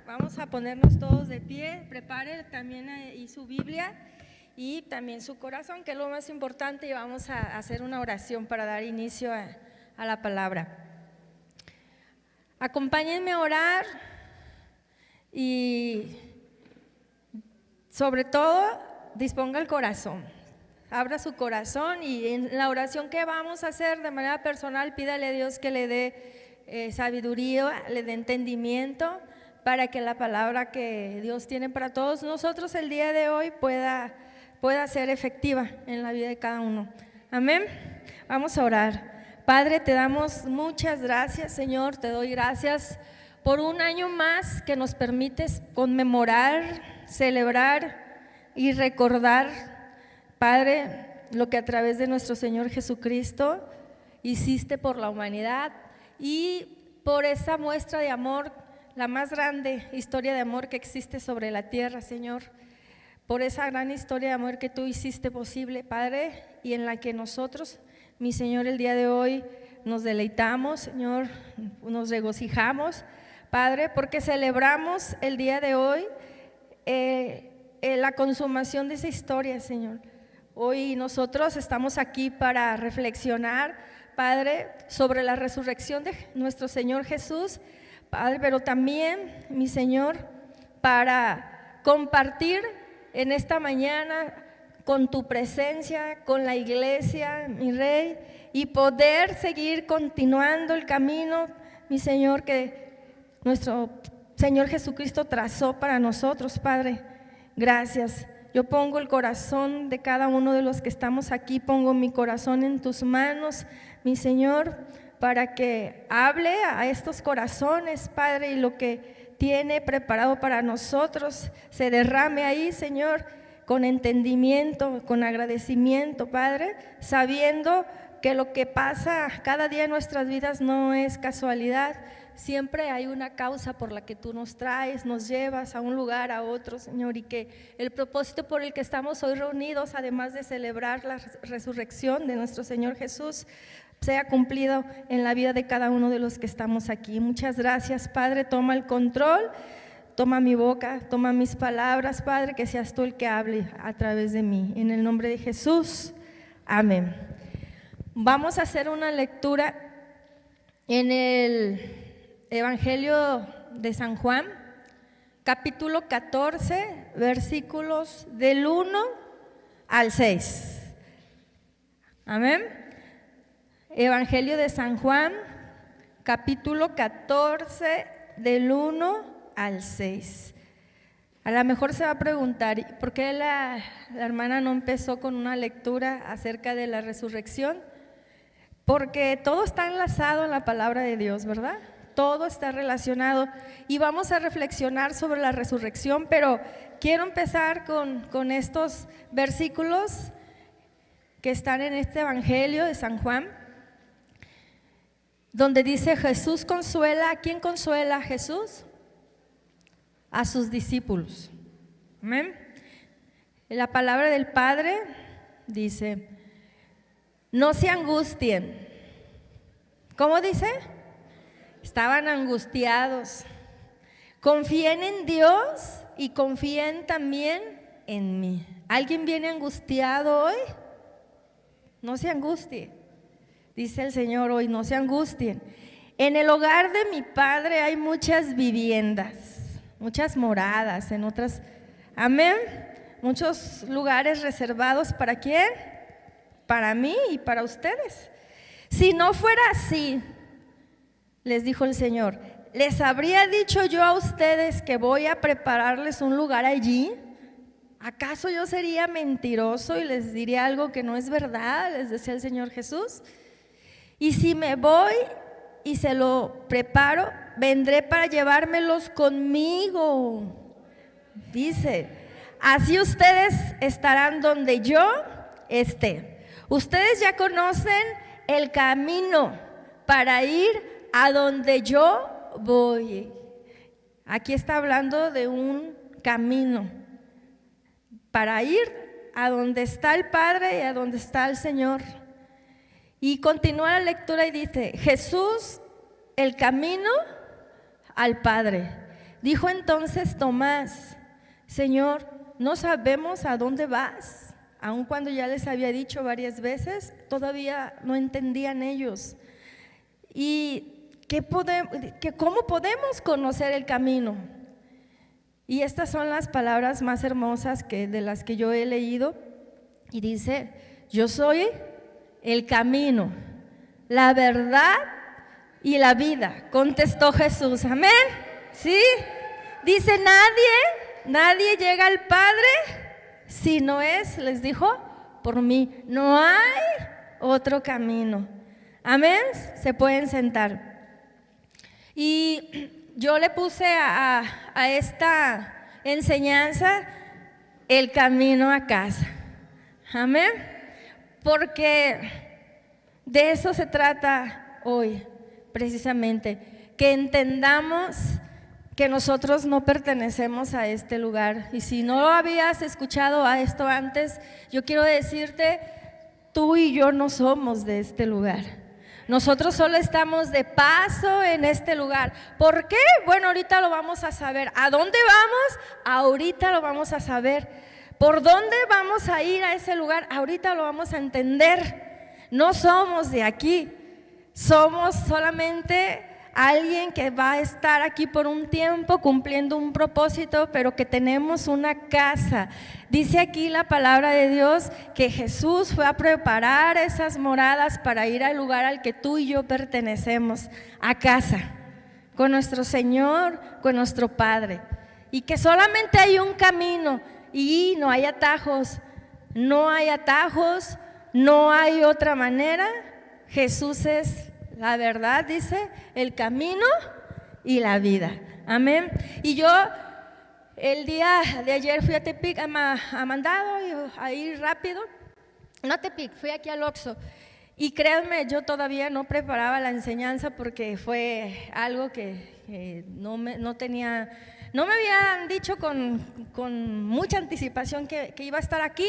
Vamos a ponernos todos de pie. Prepare también ahí su Biblia y también su corazón, que es lo más importante, y vamos a hacer una oración para dar inicio a la palabra. Acompáñenme a orar y sobre todo disponga el corazón. Abra su corazón y en la oración que vamos a hacer de manera personal, pídale a Dios que le dé sabiduría, le dé entendimiento, para que la palabra que Dios tiene para todos nosotros el día de hoy pueda ser efectiva en la vida de cada uno. Amén. Vamos a orar. Padre, te damos muchas gracias, Señor. Te doy gracias por un año más que nos permites conmemorar, celebrar y recordar, Padre, lo que a través de nuestro Señor Jesucristo hiciste por la humanidad y por esa muestra de amor, la más grande historia de amor que existe sobre la tierra, Señor, por esa gran historia de amor que tú hiciste posible, Padre, y en la que nosotros, mi Señor, el día de hoy nos deleitamos, Señor, nos regocijamos, Padre, porque celebramos el día de hoy la consumación de esa historia, Señor. Hoy nosotros estamos aquí para reflexionar, Padre, sobre la resurrección de nuestro Señor Jesús, Padre, pero también, mi Señor, para compartir en esta mañana con tu presencia, con la iglesia, mi Rey, y poder seguir continuando el camino, mi Señor, que nuestro Señor Jesucristo trazó para nosotros, Padre. Gracias. Yo pongo el corazón de cada uno de los que estamos aquí, pongo mi corazón en tus manos, mi Señor, para que hable a estos corazones, Padre, y lo que tiene preparado para nosotros se derrame ahí, Señor, con entendimiento, con agradecimiento, Padre, sabiendo que lo que pasa cada día en nuestras vidas no es casualidad. Siempre hay una causa por la que tú nos traes, nos llevas a un lugar, a otro, Señor, y que el propósito por el que estamos hoy reunidos, además de celebrar la resurrección de nuestro Señor Jesús, sea cumplido en la vida de cada uno de los que estamos aquí. Muchas gracias, Padre. Toma el control, toma mi boca, toma mis palabras, Padre, que seas tú el que hable a través de mí. En el nombre de Jesús, amén. Vamos a hacer una lectura en el Evangelio de San Juan, capítulo 14, versículos del 1 al 6. Amén. Evangelio de San Juan, capítulo 14, del 1 al 6. A lo mejor se va a preguntar, ¿por qué la hermana no empezó con una lectura acerca de la resurrección? Porque todo está enlazado en la palabra de Dios, ¿verdad? Todo está relacionado y vamos a reflexionar sobre la resurrección, pero quiero empezar con estos versículos que están en este Evangelio de San Juan, donde dice: Jesús consuela. ¿A quién consuela Jesús? A sus discípulos. Amén. La palabra del Padre dice: no se angustien. ¿Cómo dice? Estaban angustiados. Confíen en Dios y confíen también en mí. ¿Alguien viene angustiado hoy? No se angustie. Dice el Señor hoy: no se angustien. En el hogar de mi Padre hay muchas viviendas, muchas moradas, en otras, amén, muchos lugares reservados. ¿Para quién? Para mí y para ustedes. Si no fuera así, les dijo el Señor, ¿les habría dicho yo a ustedes que voy a prepararles un lugar allí? ¿Acaso yo sería mentiroso y les diría algo que no es verdad? Les decía el Señor Jesús. Y si me voy y se lo preparo, vendré para llevármelos conmigo. Dice, así ustedes estarán donde yo esté. Ustedes ya conocen el camino para ir a donde yo voy. Aquí está hablando de un camino para ir a donde está el Padre y a donde está el Señor. Y continúa la lectura y dice: Jesús, el camino al Padre. Dijo entonces Tomás: Señor, no sabemos a dónde vas. Aun cuando ya les había dicho varias veces, todavía no entendían ellos. ¿Y cómo podemos conocer el camino? Y estas son las palabras más hermosas de las que yo he leído. Y dice: yo soy el camino, la verdad y la vida, contestó Jesús. Amén. ¿Sí? Dice: nadie llega al Padre si no es, les dijo, por mí. No hay otro camino. Amén. Se pueden sentar. Y yo le puse a esta enseñanza el camino a casa. Amén. Porque de eso se trata hoy, precisamente, que entendamos que nosotros no pertenecemos a este lugar. Y si no habías escuchado a esto antes, yo quiero decirte, tú y yo no somos de este lugar. Nosotros solo estamos de paso en este lugar. ¿Por qué? Bueno, ahorita lo vamos a saber. ¿A dónde vamos? Ahorita lo vamos a saber. ¿Por dónde vamos a ir a ese lugar? Ahorita lo vamos a entender. No somos de aquí, somos solamente alguien que va a estar aquí por un tiempo cumpliendo un propósito, pero que tenemos una casa. Dice aquí la palabra de Dios que Jesús fue a preparar esas moradas para ir al lugar al que tú y yo pertenecemos, a casa, con nuestro Señor, con nuestro Padre, y que solamente hay un camino y no hay atajos, no hay atajos, no hay otra manera. Jesús es la verdad, dice, el camino y la vida. Amén. Y yo el día de ayer fui a Tepic a mandado, a ir rápido. No a Tepic, fui aquí al Oxxo. Y créanme, yo todavía no preparaba la enseñanza porque fue algo que no me habían dicho con mucha anticipación que iba a estar aquí,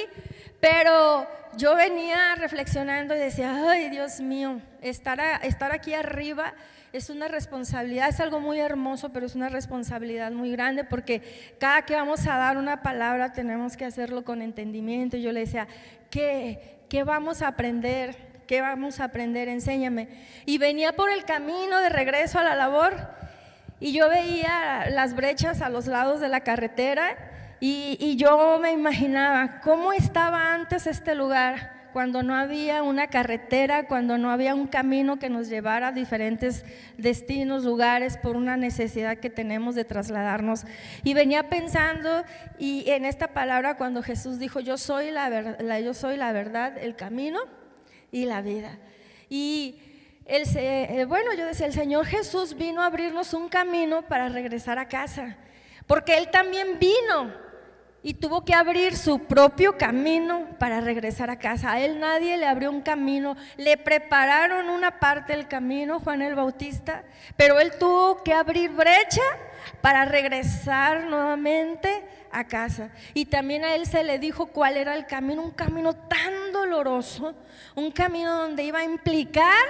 pero yo venía reflexionando y decía: ay, Dios mío, estar aquí arriba es una responsabilidad, es algo muy hermoso, pero es una responsabilidad muy grande, porque cada que vamos a dar una palabra tenemos que hacerlo con entendimiento. Y yo le decía: ¿qué vamos a aprender? ¿Qué vamos a aprender? Enséñame. Y venía por el camino de regreso a la labor y yo veía las brechas a los lados de la carretera y yo me imaginaba cómo estaba antes este lugar, cuando no había una carretera, cuando no había un camino que nos llevara a diferentes destinos, lugares, por una necesidad que tenemos de trasladarnos. Y venía pensando y en esta palabra cuando Jesús dijo: yo soy la verdad, el camino y la vida. Y yo decía, el Señor Jesús vino a abrirnos un camino para regresar a casa, porque Él también vino y tuvo que abrir su propio camino para regresar a casa. A Él nadie le abrió un camino, le prepararon una parte del camino, Juan el Bautista, pero Él tuvo que abrir brecha para regresar nuevamente a casa. Y también a Él se le dijo cuál era el camino, un camino tan doloroso, un camino donde iba a implicar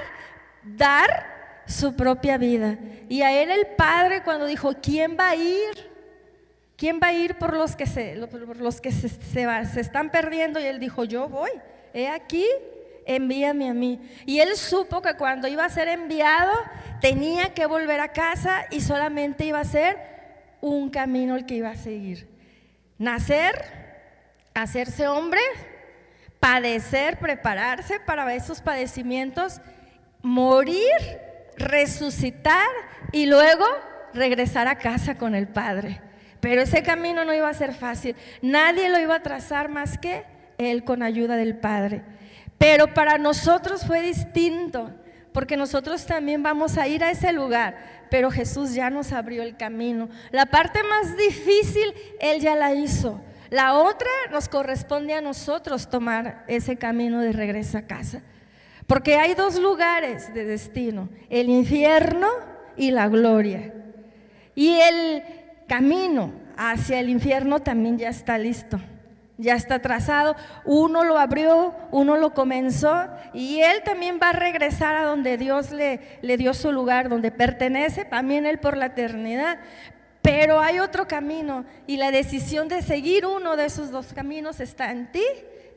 dar su propia vida. Y a Él el Padre, cuando dijo: ¿quién va a ir? ¿Quién va a ir por los que se están perdiendo? Y Él dijo: yo voy, he aquí, envíame a mí. Y Él supo que cuando iba a ser enviado tenía que volver a casa y solamente iba a ser un camino el que iba a seguir: nacer, hacerse hombre, padecer, prepararse para esos padecimientos, morir, resucitar y luego regresar a casa con el Padre. Pero ese camino no iba a ser fácil, nadie lo iba a trazar más que Él, con ayuda del Padre. Pero para nosotros fue distinto, porque nosotros también vamos a ir a ese lugar, pero Jesús ya nos abrió el camino. La parte más difícil Él ya la hizo, la otra nos corresponde a nosotros tomar ese camino de regreso a casa, porque hay dos lugares de destino: el infierno y la gloria. Y el camino hacia el infierno también ya está listo, ya está trazado. Uno lo abrió, uno lo comenzó, y Él también va a regresar a donde Dios le dio su lugar, donde pertenece también Él por la eternidad. pero hay otro camino y la decisión de seguir uno de esos dos caminos está en ti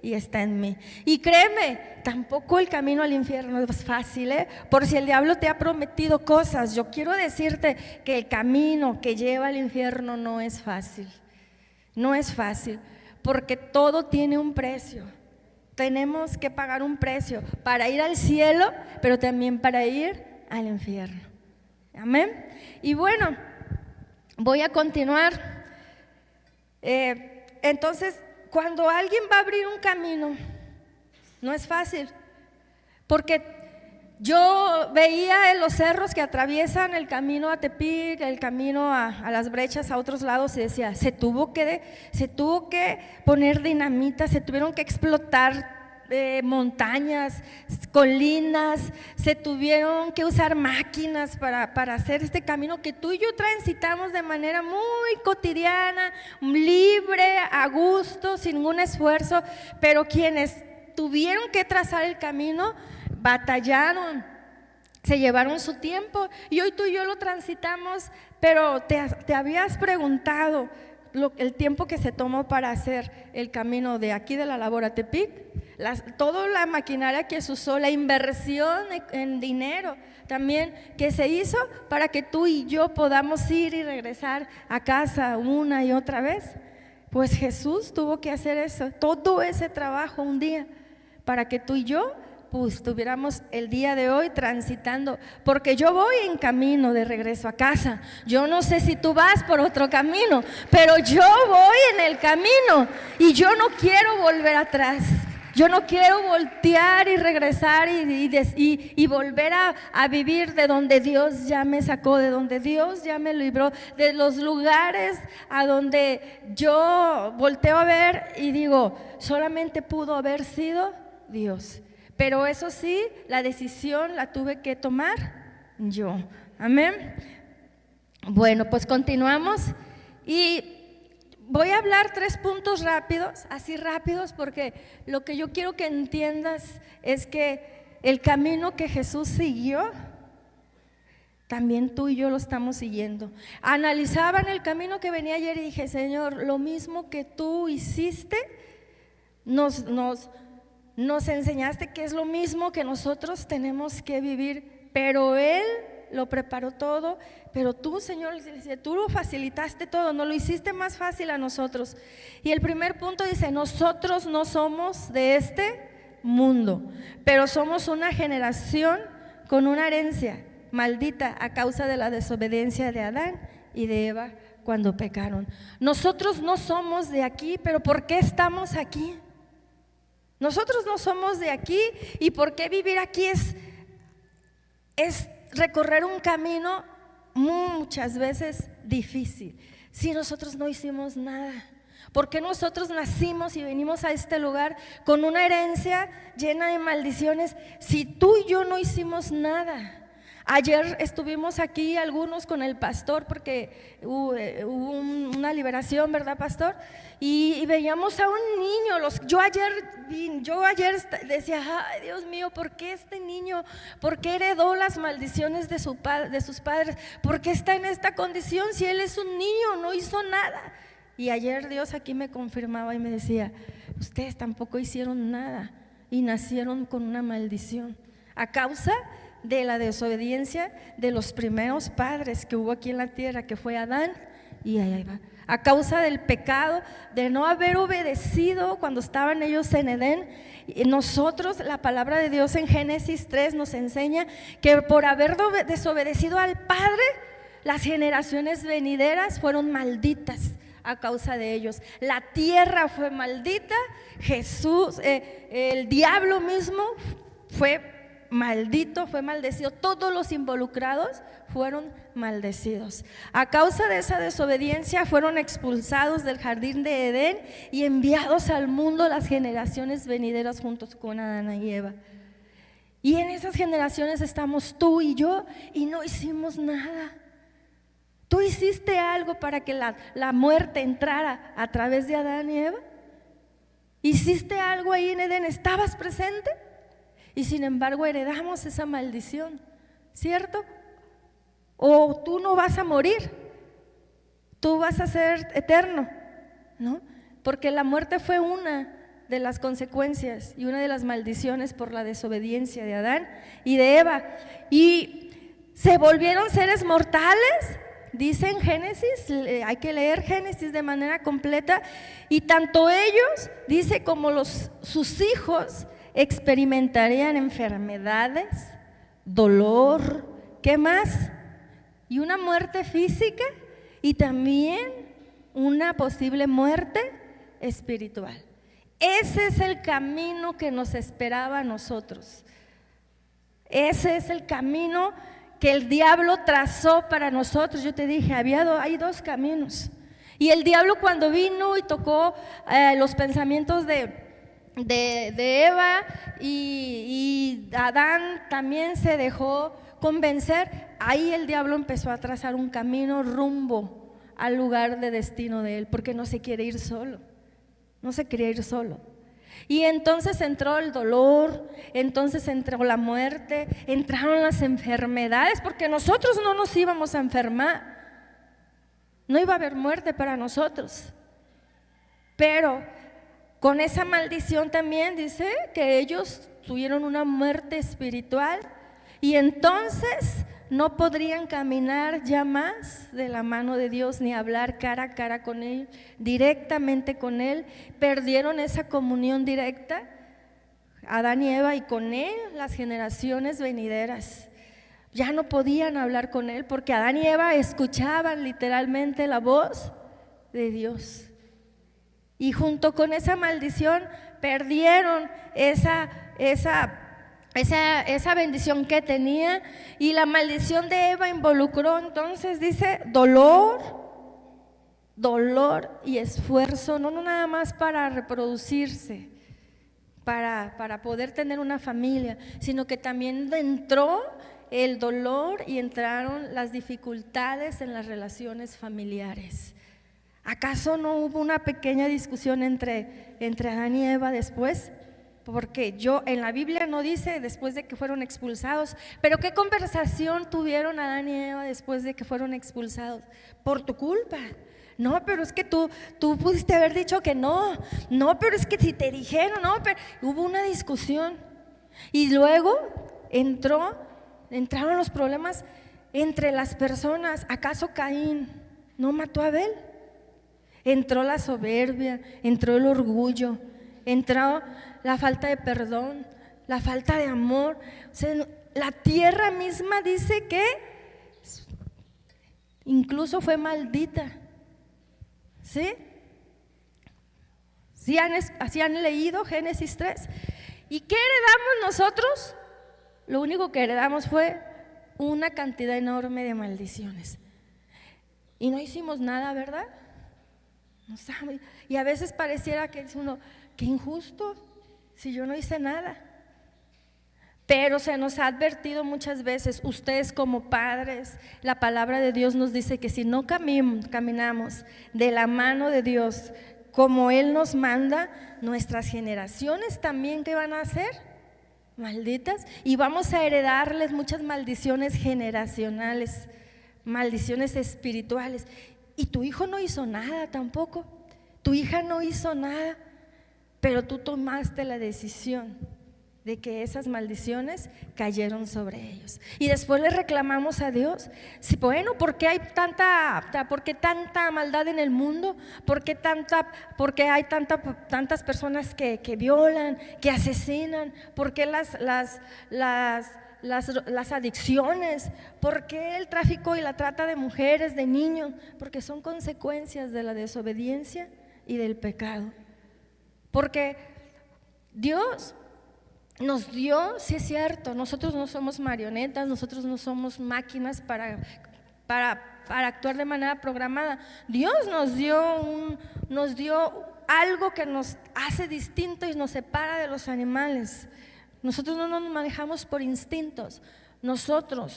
y está en mí. Y créeme, tampoco el camino al infierno es fácil, por si el diablo te ha prometido cosas. Yo quiero decirte que el camino que lleva al infierno no es fácil, no es fácil, porque todo tiene un precio. Tenemos que pagar un precio para ir al cielo, pero también para ir al infierno. Amén. Y bueno, voy a continuar. Entonces, cuando alguien va a abrir un camino, no es fácil, porque yo veía en los cerros que atraviesan el camino a Tepic, el camino a las brechas, a otros lados, y decía, se tuvo que poner dinamita, se tuvieron que explotar montañas, colinas, se tuvieron que usar máquinas para hacer este camino que tú y yo transitamos de manera muy cotidiana, libre, a gusto, sin ningún esfuerzo, pero quienes tuvieron que trazar el camino batallaron, se llevaron su tiempo, y hoy tú y yo lo transitamos, pero te habías preguntado el tiempo que se tomó para hacer el camino de aquí de la labor a Tepic, toda la maquinaria que se usó, la inversión en dinero también que se hizo para que tú y yo podamos ir y regresar a casa una y otra vez. Pues Jesús tuvo que hacer eso, todo ese trabajo un día, para que tú y yo pues estuviéramos el día de hoy transitando, porque yo voy en camino de regreso a casa. Yo no sé si tú vas por otro camino, pero yo voy en el camino y yo no quiero volver atrás. Yo no quiero voltear y regresar y volver a vivir de donde Dios ya me sacó, de donde Dios ya me libró, de los lugares a donde yo volteo a ver y digo, solamente pudo haber sido Dios. Pero eso sí, la decisión la tuve que tomar yo. Amén. Bueno, pues continuamos y voy a hablar 3 puntos rápidos, así rápidos, porque lo que yo quiero que entiendas es que el camino que Jesús siguió, también tú y yo lo estamos siguiendo. Analizaban el camino que venía ayer y dije, Señor, lo mismo que tú hiciste, nos enseñaste que es lo mismo que nosotros tenemos que vivir, pero Él lo preparó todo, pero tú, Señor, tú lo facilitaste todo, nos lo hiciste más fácil a nosotros. Y el primer punto dice, nosotros no somos de este mundo, pero somos una generación con una herencia maldita a causa de la desobediencia de Adán y de Eva cuando pecaron. Nosotros no somos de aquí, pero ¿por qué estamos aquí? Nosotros no somos de aquí, y por qué vivir aquí es recorrer un camino muchas veces difícil. Si nosotros no hicimos nada, ¿por qué nosotros nacimos y venimos a este lugar con una herencia llena de maldiciones si tú y yo no hicimos nada? Ayer estuvimos aquí algunos con el pastor porque hubo una liberación, ¿verdad, pastor? Y veíamos a un niño. Yo ayer decía, ay, Dios mío, ¿por qué este niño? ¿Por qué heredó las maldiciones de sus padres? ¿Por qué está en esta condición si él es un niño, no hizo nada? Y ayer Dios aquí me confirmaba y me decía, ustedes tampoco hicieron nada y nacieron con una maldición a causa de la desobediencia de los primeros padres que hubo aquí en la tierra, que fue Adán y Eva, a causa del pecado, de no haber obedecido cuando estaban ellos en Edén. Y nosotros, la palabra de Dios en Génesis 3 nos enseña que por haber desobedecido al Padre, las generaciones venideras fueron malditas a causa de ellos. La tierra fue maldita, Jesús, el diablo mismo fue maldito, fue maldecido, todos los involucrados fueron maldecidos. A causa de esa desobediencia fueron expulsados del jardín de Edén y enviados al mundo las generaciones venideras juntos con Adán y Eva. Y en esas generaciones estamos tú y yo y no hicimos nada. ¿Tú hiciste algo para que la muerte entrara a través de Adán y Eva? ¿Hiciste algo ahí en Edén? ¿Estabas presente? Y sin embargo heredamos esa maldición, ¿cierto? O tú no vas a morir, tú vas a ser eterno, ¿no? Porque la muerte fue una de las consecuencias y una de las maldiciones por la desobediencia de Adán y de Eva. Y se volvieron seres mortales, dice en Génesis, hay que leer Génesis de manera completa, y tanto ellos, dice, como sus hijos experimentarían enfermedades, dolor, ¿qué más? Y una muerte física y también una posible muerte espiritual. Ese es el camino que nos esperaba a nosotros. Ese es el camino que el diablo trazó para nosotros. Yo te dije, hay dos caminos. Y el diablo, cuando vino y tocó los pensamientos de Eva, y Adán también se dejó convencer, ahí el diablo empezó a trazar un camino rumbo al lugar de destino de él, porque no se quiere ir solo. No se quería ir solo. Y entonces entró el dolor, entonces entró la muerte, entraron las enfermedades, porque nosotros no nos íbamos a enfermar, no iba a haber muerte para nosotros. Pero con esa maldición también dice que ellos tuvieron una muerte espiritual, y entonces no podrían caminar ya más de la mano de Dios, ni hablar cara a cara con Él, directamente con Él. Perdieron esa comunión directa, Adán y Eva, y con Él las generaciones venideras. Ya no podían hablar con Él, porque Adán y Eva escuchaban literalmente la voz de Dios. Y junto con esa maldición perdieron esa bendición que tenía, y la maldición de Eva involucró, entonces dice, dolor y esfuerzo, no nada más para reproducirse, para poder tener una familia, sino que también entró el dolor y entraron las dificultades en las relaciones familiares. ¿Acaso no hubo una pequeña discusión entre Adán y Eva después? Porque en la Biblia no dice después de que fueron expulsados, pero ¿qué conversación tuvieron Adán y Eva después de que fueron expulsados? Por tu culpa. No, pero es que tú pudiste haber dicho que no, pero es que si te dijeron, no, pero hubo una discusión. Y luego entraron los problemas entre las personas. ¿Acaso Caín no mató a Abel? Entró la soberbia, entró el orgullo, entró la falta de perdón, la falta de amor. O sea, la tierra misma dice que incluso fue maldita. ¿Sí? ¿Sí han leído Génesis 3? ¿Y qué heredamos nosotros? Lo único que heredamos fue una cantidad enorme de maldiciones. Y no hicimos nada, ¿verdad? No sabe. Y a veces pareciera que dice uno, qué injusto, si yo no hice nada. Pero se nos ha advertido muchas veces, ustedes como padres, la palabra de Dios nos dice que si no caminamos de la mano de Dios como Él nos manda, nuestras generaciones también, ¿qué van a hacer? Malditas. Y vamos a heredarles muchas maldiciones generacionales, maldiciones espirituales. Y tu hijo no hizo nada tampoco, tu hija no hizo nada, pero tú tomaste la decisión de que esas maldiciones cayeron sobre ellos. Y después le reclamamos a Dios, sí, bueno, ¿por qué hay tanta maldad en el mundo? ¿Por qué hay tantas personas que violan, que asesinan? ¿Por qué las adicciones? ¿Por qué el tráfico y la trata de mujeres, de niños? Porque son consecuencias de la desobediencia y del pecado. Porque Dios nos dio, sí es cierto, nosotros no somos marionetas, nosotros no somos máquinas para actuar de manera programada. Dios nos dio algo que nos hace distintos y nos separa de los animales. Nosotros no nos manejamos por instintos.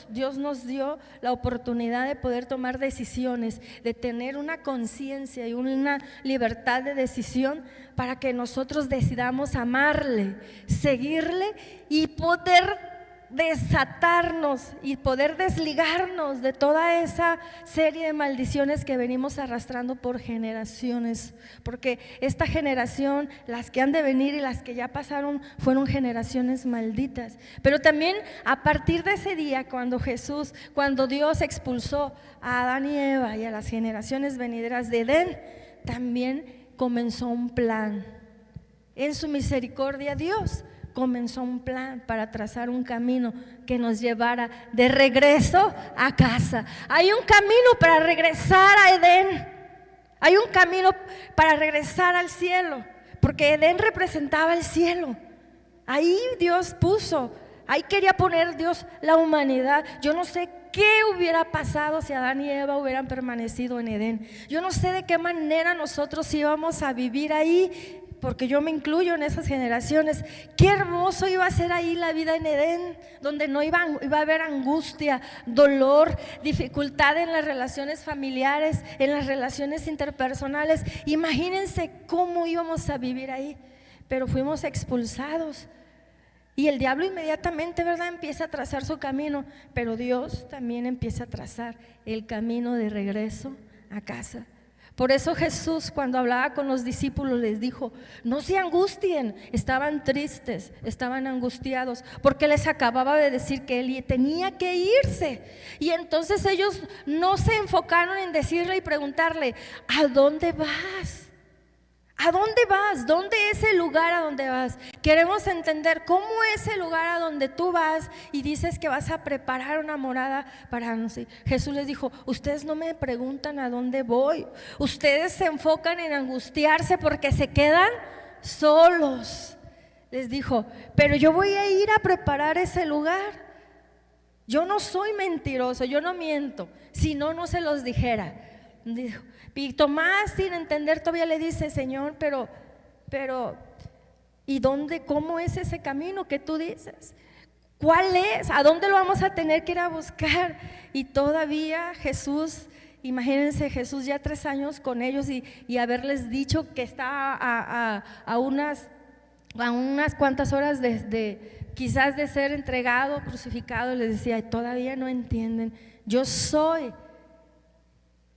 Dios nos dio la oportunidad de poder tomar decisiones, de tener una conciencia y una libertad de decisión para que nosotros decidamos amarle, seguirle y poder desatarnos y poder desligarnos de toda esa serie de maldiciones que venimos arrastrando por generaciones, porque esta generación, las que han de venir y las que ya pasaron, fueron generaciones malditas. Pero también a partir de ese día, cuando Dios expulsó a Adán y Eva y a las generaciones venideras de Edén, también comenzó un plan. En su misericordia Dios comenzó un plan para trazar un camino que nos llevara de regreso a casa. Hay un camino para regresar a Edén, hay un camino para regresar al cielo, porque Edén representaba el cielo. Ahí Dios puso, ahí quería poner Dios la humanidad. Yo no sé qué hubiera pasado si Adán y Eva hubieran permanecido en Edén. Yo no sé de qué manera nosotros íbamos a vivir ahí, porque yo me incluyo en esas generaciones. Qué hermoso iba a ser ahí la vida en Edén, donde no iba a haber angustia, dolor, dificultad en las relaciones familiares, en las relaciones interpersonales. Imagínense cómo íbamos a vivir ahí. Pero fuimos expulsados y el diablo inmediatamente, ¿verdad?, empieza a trazar su camino, pero Dios también empieza a trazar el camino de regreso a casa. Por eso Jesús, cuando hablaba con los discípulos, les dijo: no se angustien. Estaban tristes, estaban angustiados, porque les acababa de decir que Él tenía que irse. Y entonces ellos no se enfocaron en decirle y preguntarle: ¿a dónde vas? ¿A dónde vas? ¿Dónde es el lugar a donde vas? Queremos entender cómo es el lugar a donde tú vas y dices que vas a preparar una morada para nosotros. Jesús les dijo: ustedes no me preguntan a dónde voy, ustedes se enfocan en angustiarse porque se quedan solos. Les dijo: pero yo voy a ir a preparar ese lugar. Yo no soy mentiroso, yo no miento, si no, no se los dijera. Dijo, y Tomás, sin entender todavía, le dice: Señor, pero ¿y dónde? ¿Cómo es ese camino que tú dices? ¿Cuál es? ¿A dónde lo vamos a tener que ir a buscar? Y todavía Jesús, imagínense, Jesús ya 3 años con ellos y haberles dicho que está a unas cuantas horas quizás de ser entregado, crucificado. Les decía: todavía no entienden. Yo soy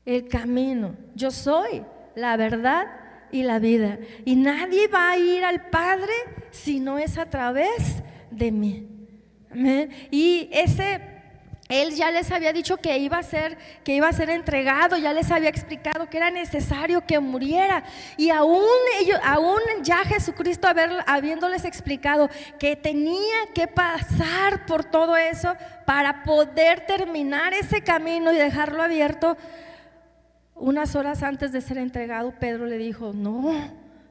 el camino, yo soy la verdad y la vida, y nadie va a ir al Padre si no es a través de mí. Amén. Y Él ya les había dicho que iba a ser entregado, ya les había explicado que era necesario que muriera, y aún ya Jesucristo habiéndoles explicado que tenía que pasar por todo eso para poder terminar ese camino y dejarlo abierto. Unas horas antes de ser entregado, Pedro le dijo: no,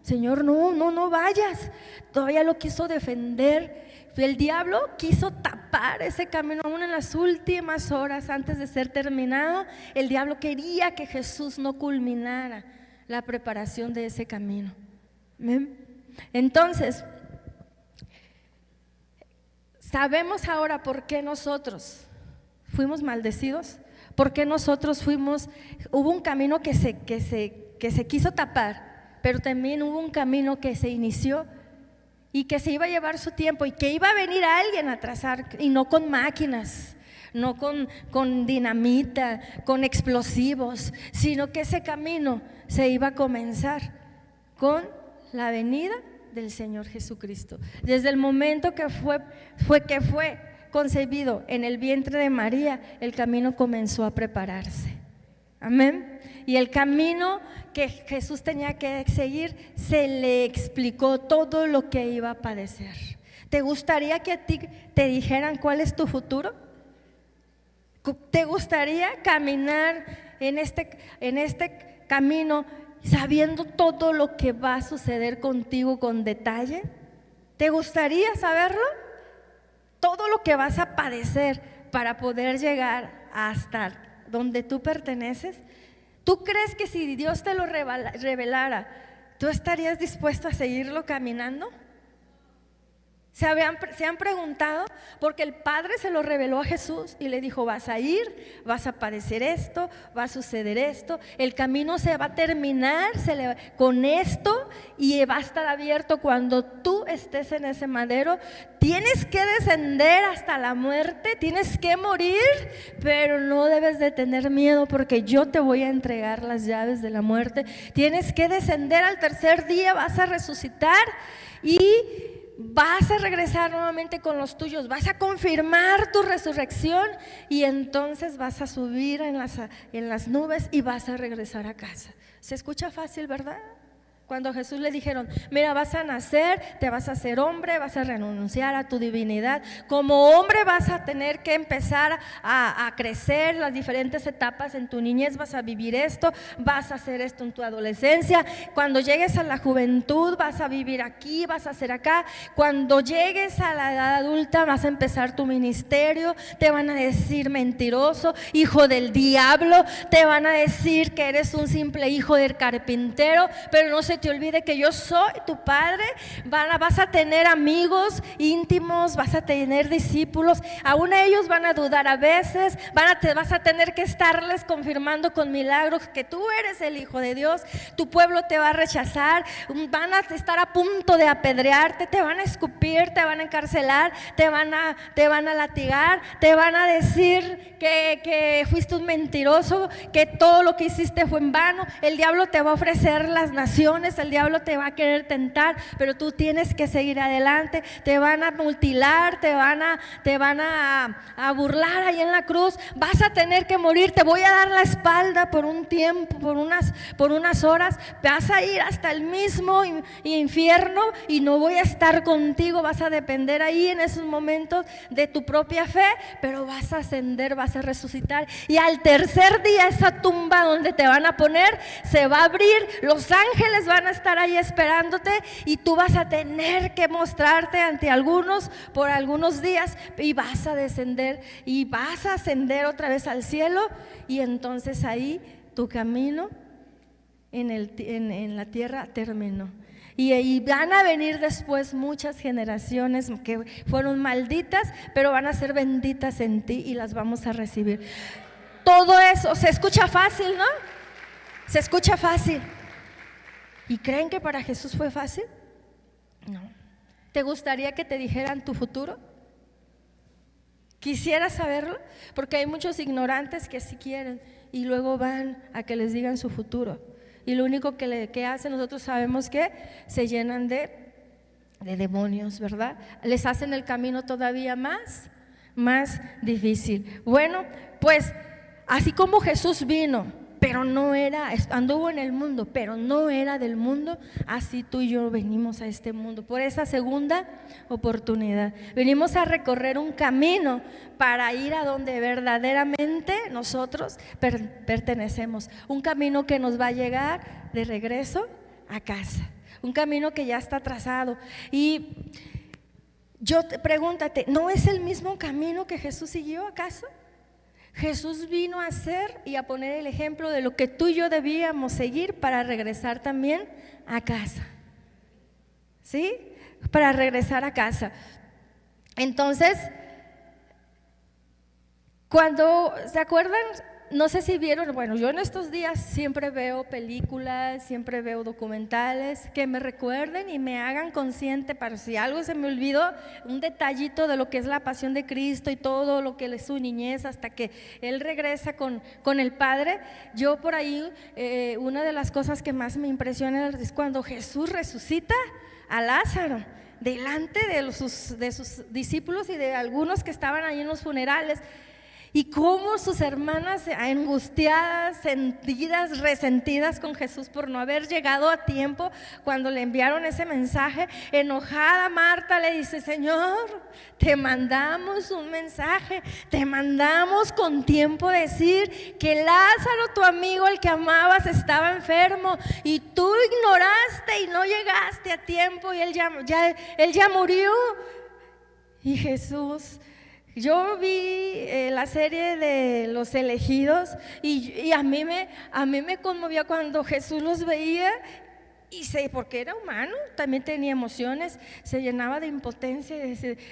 Señor, no vayas. Todavía lo quiso defender. El diablo quiso tapar ese camino. Aún en las últimas horas antes de ser terminado, el diablo quería que Jesús no culminara la preparación de ese camino. ¿Ven? Entonces, sabemos ahora por qué nosotros fuimos maldecidos. Porque hubo un camino que se quiso tapar, pero también hubo un camino que se inició y que se iba a llevar su tiempo, y que iba a venir alguien a trazar, y no con máquinas, no con dinamita, con explosivos, sino que ese camino se iba a comenzar con la venida del Señor Jesucristo. Desde el momento que fue concebido en el vientre de María, el camino comenzó a prepararse. Amén. Y el camino que Jesús tenía que seguir, se le explicó todo lo que iba a padecer. ¿Te gustaría que a ti te dijeran cuál es tu futuro? ¿Te gustaría caminar en este camino sabiendo todo lo que va a suceder contigo con detalle? ¿Te gustaría saberlo? Todo lo que vas a padecer para poder llegar hasta donde tú perteneces. ¿Tú crees que si Dios te lo revelara, tú estarías dispuesto a seguirlo caminando? Se han preguntado, porque el Padre se lo reveló a Jesús y le dijo: vas a ir, vas a padecer esto, va a suceder esto, el camino se va a terminar con esto y va a estar abierto cuando tú estés en ese madero. Tienes que descender hasta la muerte, tienes que morir, pero no debes de tener miedo porque yo te voy a entregar las llaves de la muerte. Tienes que descender al tercer día, vas a resucitar y vas a regresar nuevamente con los tuyos, vas a confirmar tu resurrección y entonces vas a subir en las nubes y vas a regresar a casa. ¿Se escucha fácil, verdad? Cuando a Jesús le dijeron: mira, vas a nacer, te vas a hacer hombre, vas a renunciar a tu divinidad. Como hombre vas a tener que empezar a crecer las diferentes etapas en tu niñez, vas a vivir esto, vas a hacer esto en tu adolescencia. Cuando llegues a la juventud vas a vivir aquí, vas a hacer acá. Cuando llegues a la edad adulta vas a empezar tu ministerio. Te van a decir mentiroso, hijo del diablo. Te van a decir que eres un simple hijo del carpintero, pero no se te olvide que yo soy tu padre. Vas a tener amigos íntimos, vas a tener discípulos, aún ellos van a dudar a veces, vas a tener que estarles confirmando con milagros que tú eres el Hijo de Dios. Tu pueblo te va a rechazar, van a estar a punto de apedrearte, te van a escupir, te van a encarcelar, te van a latigar, te van a decir que fuiste un mentiroso, que todo lo que hiciste fue en vano. El diablo te va a ofrecer las naciones, el diablo te va a querer tentar, pero tú tienes que seguir adelante. Te van a mutilar, te van a burlar ahí en la cruz, vas a tener que morir, te voy a dar la espalda por un tiempo, por unas horas, vas a ir hasta el mismo infierno y no voy a estar contigo, vas a depender ahí en esos momentos de tu propia fe, pero vas a ascender, vas a resucitar y al tercer día esa tumba donde te van a poner se va a abrir, los ángeles van a estar ahí esperándote y tú vas a tener que mostrarte ante algunos por algunos días y vas a descender y vas a ascender otra vez al cielo y entonces ahí tu camino en la tierra terminó. Y van a venir después muchas generaciones que fueron malditas, pero van a ser benditas en ti y las vamos a recibir. Todo eso se escucha fácil, ¿no? Se escucha fácil. ¿Y creen que para Jesús fue fácil? No. ¿Te gustaría que te dijeran tu futuro? ¿Quisieras saberlo? Porque hay muchos ignorantes que sí quieren y luego van a que les digan su futuro. Y lo único que hacen, nosotros sabemos que se llenan de demonios, ¿verdad? Les hacen el camino todavía más difícil. Bueno, pues así como Jesús vino, pero anduvo en el mundo, pero no era del mundo, así tú y yo venimos a este mundo por esa segunda oportunidad. Venimos a recorrer un camino para ir a donde verdaderamente nosotros pertenecemos, un camino que nos va a llegar de regreso a casa, un camino que ya está trazado. Y pregúntate, ¿no es el mismo camino que Jesús siguió acaso? Jesús vino a hacer y a poner el ejemplo de lo que tú y yo debíamos seguir para regresar también a casa, ¿sí? Para regresar a casa. Entonces, ¿se acuerdan? No sé si vieron, bueno, yo en estos días siempre veo películas, siempre veo documentales que me recuerden y me hagan consciente, para si algo se me olvidó, un detallito de lo que es la pasión de Cristo y todo lo que es su niñez hasta que Él regresa con el Padre. Yo por ahí, una de las cosas que más me impresiona es cuando Jesús resucita a Lázaro delante de sus discípulos y de algunos que estaban ahí en los funerales. Y cómo sus hermanas angustiadas, sentidas, resentidas con Jesús por no haber llegado a tiempo cuando le enviaron ese mensaje, enojada Marta le dice: Señor, te mandamos un mensaje, te mandamos con tiempo decir que Lázaro, tu amigo, el que amabas, estaba enfermo y tú ignoraste y no llegaste a tiempo y él ya murió. Y Jesús... Yo vi la serie de Los Elegidos y a mí me conmovió cuando Jesús los veía porque era humano, también tenía emociones, se llenaba de impotencia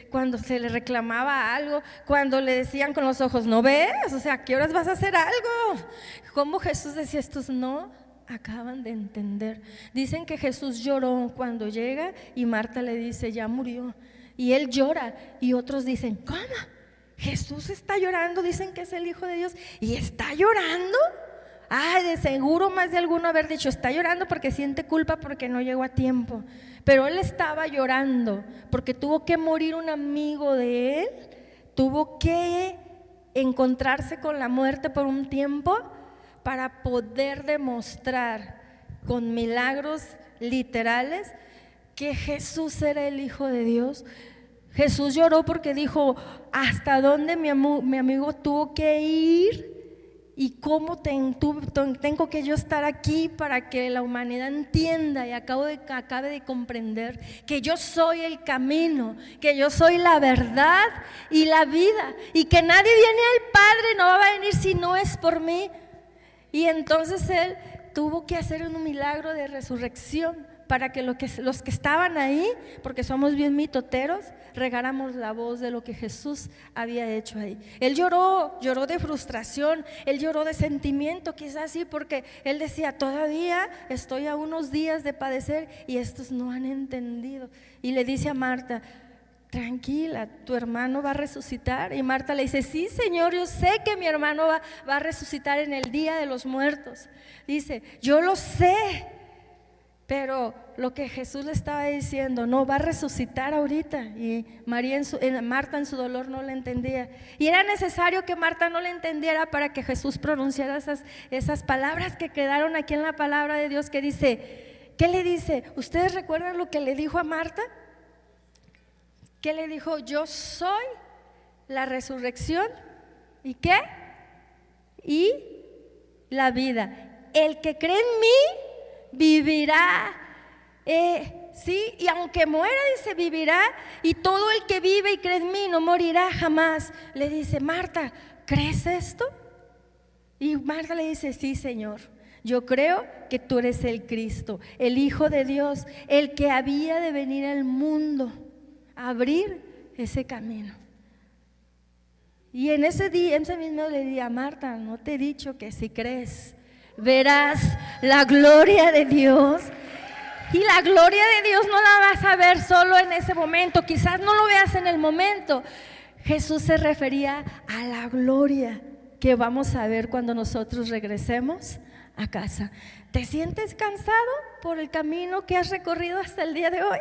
cuando se le reclamaba algo, cuando le decían con los ojos, ¿no ves? O sea, ¿a qué horas vas a hacer algo? Como Jesús decía, estos no acaban de entender. Dicen que Jesús lloró cuando llega y Marta le dice, ya murió. Y él llora y otros dicen, ¿cómo? Jesús está llorando, dicen que es el Hijo de Dios y está llorando. Ay, de seguro más de alguno haber dicho, está llorando porque siente culpa porque no llegó a tiempo. Pero él estaba llorando porque tuvo que morir un amigo de él, tuvo que encontrarse con la muerte por un tiempo para poder demostrar con milagros literales que Jesús era el Hijo de Dios. Jesús lloró porque dijo, ¿hasta dónde mi amigo tuvo que ir? ¿Y cómo tengo que yo estar aquí para que la humanidad entienda y acabe de comprender que yo soy el camino, que yo soy la verdad y la vida, y que nadie viene al Padre, no va a venir si no es por mí? Y entonces él tuvo que hacer un milagro de resurrección para que los que estaban ahí, porque somos bien mitoteros, regáramos la voz de lo que Jesús había hecho ahí. Él lloró de frustración, él lloró de sentimiento, quizás sí, porque él decía, todavía estoy a unos días de padecer y estos no han entendido. Y le dice a Marta, tranquila, tu hermano va a resucitar. Y Marta le dice, sí, Señor, yo sé que mi hermano va a resucitar en el día de los muertos. Dice, yo lo sé. Pero lo que Jesús le estaba diciendo, no, va a resucitar ahorita. Y Marta en su dolor no le entendía. Y era necesario que Marta no le entendiera para que Jesús pronunciara esas palabras que quedaron aquí en la palabra de Dios, que dice, ¿qué le dice? ¿Ustedes recuerdan lo que le dijo a Marta? ¿Qué le dijo? Yo soy la resurrección. ¿Y qué? Y la vida. El que cree en mí vivirá, sí, y aunque muera, dice, vivirá, y todo el que vive y cree en mí no morirá jamás. Le dice, Marta, ¿crees esto? Y Marta le dice, sí, Señor, yo creo que tú eres el Cristo, el Hijo de Dios, el que había de venir al mundo a abrir ese camino. Y en ese mismo le dije a Marta, no te he dicho que si crees verás la gloria de Dios. Y la gloria de Dios no la vas a ver solo en ese momento, quizás no lo veas en el momento. Jesús se refería a la gloria que vamos a ver cuando nosotros regresemos a casa. ¿Te sientes cansado por el camino que has recorrido hasta el día de hoy?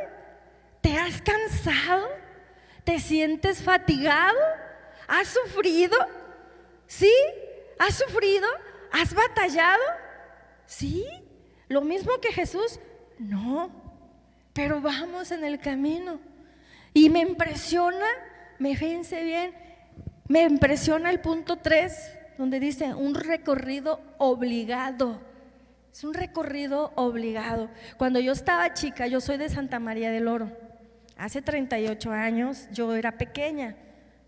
¿Te has cansado? ¿Te sientes fatigado? ¿Has sufrido? ¿Sí? ¿Has sufrido? ¿Has batallado? ¿Sí? ¿Lo mismo que Jesús? No, pero vamos en el camino. Y me impresiona, fíjense bien, me impresiona el punto 3, donde dice un recorrido obligado. Es un recorrido obligado. Cuando yo estaba chica, yo soy de Santa María del Oro. Hace 38 años, yo era pequeña,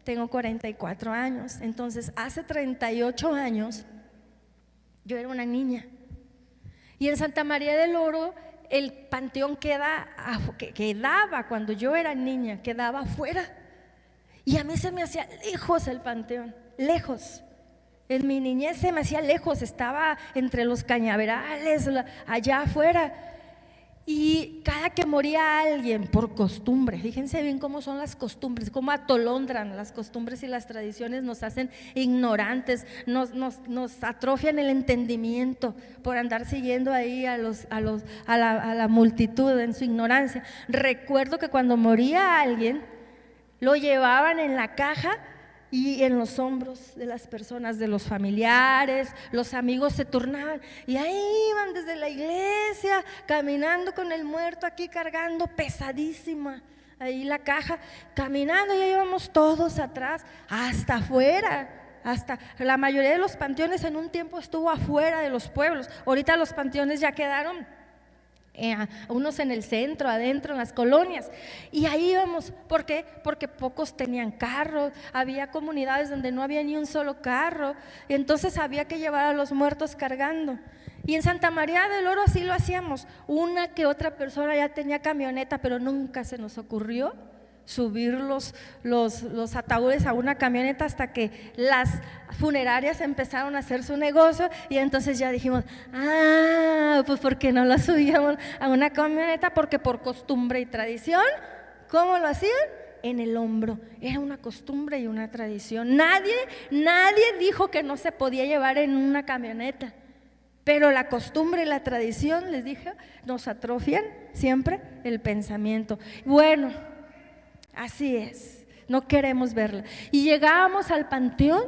tengo 44 años. Entonces, hace 38 años, yo era una niña. Y en Santa María del Oro, el panteón quedaba cuando yo era niña, quedaba afuera. Y a mí se me hacía lejos el panteón, lejos. En mi niñez se me hacía lejos, estaba entre los cañaverales, allá afuera. Y cada que moría alguien, por costumbre, fíjense bien cómo son las costumbres, cómo atolondran las costumbres y las tradiciones, nos hacen ignorantes, nos atrofian el entendimiento por andar siguiendo ahí a la multitud en su ignorancia. Recuerdo que cuando moría alguien, lo llevaban en la caja y en los hombros de las personas, de los familiares, los amigos se turnaban y ahí iban desde la iglesia, caminando con el muerto aquí, cargando pesadísima ahí la caja, caminando, y ahí íbamos todos atrás, hasta afuera. Hasta la mayoría de los panteones en un tiempo estuvo afuera de los pueblos. Ahorita los panteones ya quedaron unos en el centro, adentro, en las colonias, y ahí íbamos. ¿Por qué? Porque pocos tenían carro, había comunidades donde no había ni un solo carro, y entonces había que llevar a los muertos cargando. Y en Santa María del Oro así lo hacíamos. Una que otra persona ya tenía camioneta, pero nunca se nos ocurrió subir los ataúdes a una camioneta hasta que las funerarias empezaron a hacer su negocio, y entonces ya dijimos, pues ¿por qué no lo subíamos a una camioneta? Porque por costumbre y tradición. ¿Cómo lo hacían? En el hombro. Era una costumbre y una tradición. Nadie dijo que no se podía llevar en una camioneta, pero la costumbre y la tradición, les dije, nos atrofian siempre el pensamiento. Bueno, así es, no queremos verla. Y llegábamos al panteón,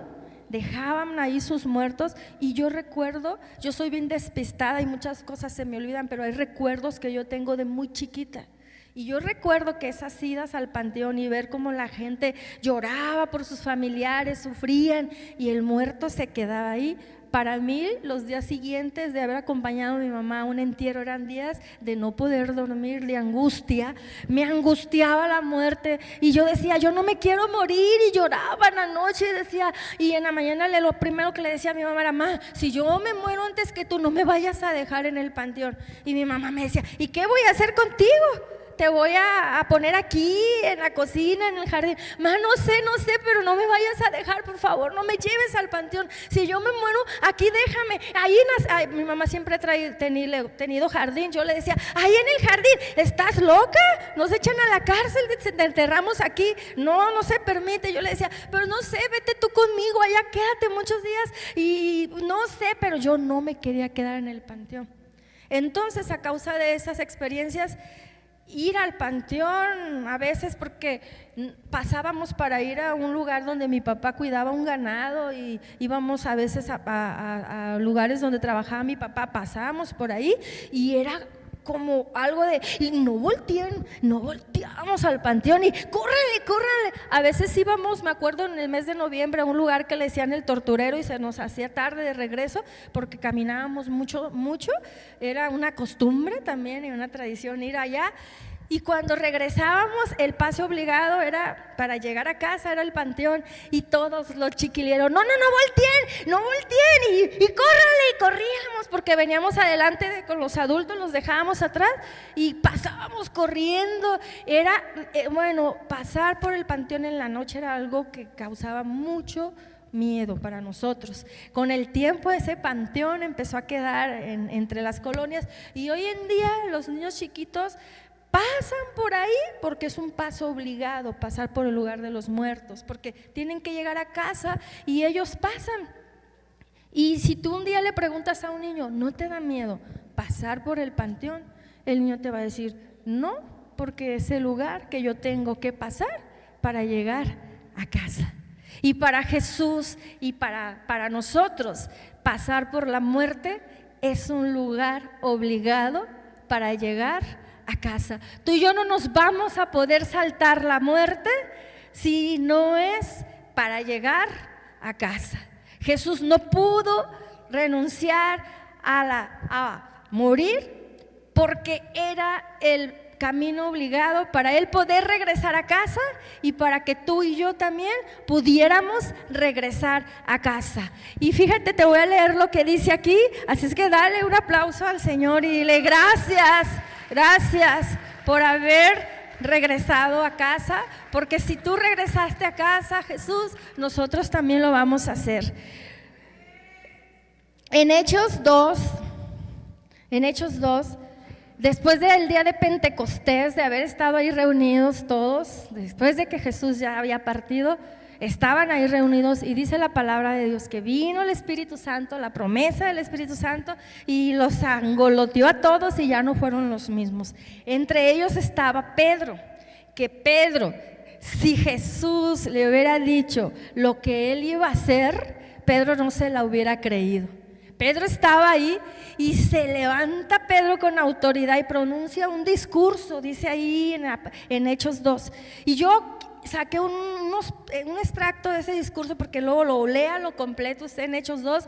dejaban ahí sus muertos, y yo recuerdo, yo soy bien despistada y muchas cosas se me olvidan, pero hay recuerdos que yo tengo de muy chiquita. Y yo recuerdo que esas idas al panteón y ver cómo la gente lloraba por sus familiares, sufrían, y el muerto se quedaba ahí. Para mí, los días siguientes de haber acompañado a mi mamá a un entierro eran días de no poder dormir, de angustia. Me angustiaba la muerte, y yo decía, yo no me quiero morir, y lloraba en la noche, y decía, y en la mañana lo primero que le decía a mi mamá era, mamá, si yo me muero antes que tú, no me vayas a dejar en el panteón. Y mi mamá me decía, ¿y qué voy a hacer contigo? Te voy a poner aquí en la cocina, en el jardín. No sé, pero no me vayas a dejar, por favor, no me lleves al panteón. Si yo me muero, aquí déjame. Ahí mi mamá siempre ha tenido jardín. Yo le decía, ahí en el jardín, ¿estás loca? Nos echan a la cárcel, te enterramos aquí. No se permite. Yo le decía, pero no sé, vete tú conmigo, allá quédate muchos días. Y no sé, pero yo no me quería quedar en el panteón. Entonces, a causa de esas experiencias, ir al panteón a veces, porque pasábamos para ir a un lugar donde mi papá cuidaba un ganado, y íbamos a veces a lugares donde trabajaba mi papá, pasábamos por ahí y era como algo de, y no volteábamos al panteón y córrele. A veces íbamos, me acuerdo, en el mes de noviembre a un lugar que le decían el Torturero, y se nos hacía tarde de regreso porque caminábamos mucho. Era una costumbre también y una tradición ir allá. Y cuando regresábamos, el pase obligado era para llegar a casa, era el panteón, y todos los chiquilleros, no volteen, y córrale, y corríamos, porque veníamos adelante con los adultos, los dejábamos atrás y pasábamos corriendo. Era, pasar por el panteón en la noche era algo que causaba mucho miedo para nosotros. Con el tiempo ese panteón empezó a quedar entre las colonias, y hoy en día los niños chiquitos pasan por ahí porque es un paso obligado, pasar por el lugar de los muertos, porque tienen que llegar a casa y ellos pasan. Y si tú un día le preguntas a un niño, ¿no te da miedo pasar por el panteón? El niño te va a decir, no, porque es el lugar que yo tengo que pasar para llegar a casa. Y para Jesús y para nosotros, pasar por la muerte es un lugar obligado para llegar a casa. Tú y yo no nos vamos a poder saltar la muerte si no es para llegar a casa. Jesús no pudo renunciar a morir porque era el camino obligado para él poder regresar a casa y para que tú y yo también pudiéramos regresar a casa. Y fíjate, te voy a leer lo que dice aquí, así es que dale un aplauso al Señor y dile gracias por haber regresado a casa, porque si tú regresaste a casa, Jesús, nosotros también lo vamos a hacer. En Hechos 2, después del día de Pentecostés, de haber estado ahí reunidos todos, después de que Jesús ya había partido, estaban ahí reunidos, y dice la palabra de Dios que vino el Espíritu Santo, la promesa del Espíritu Santo, y los angoloteó a todos y ya no fueron los mismos. Entre ellos estaba Pedro, que Pedro, si Jesús le hubiera dicho lo que él iba a hacer, Pedro no se la hubiera creído. Pedro estaba ahí y se levanta Pedro con autoridad y pronuncia un discurso, dice ahí en Hechos 2. Y yo saqué un extracto de ese discurso porque luego lo lea lo completo usted en Hechos 2.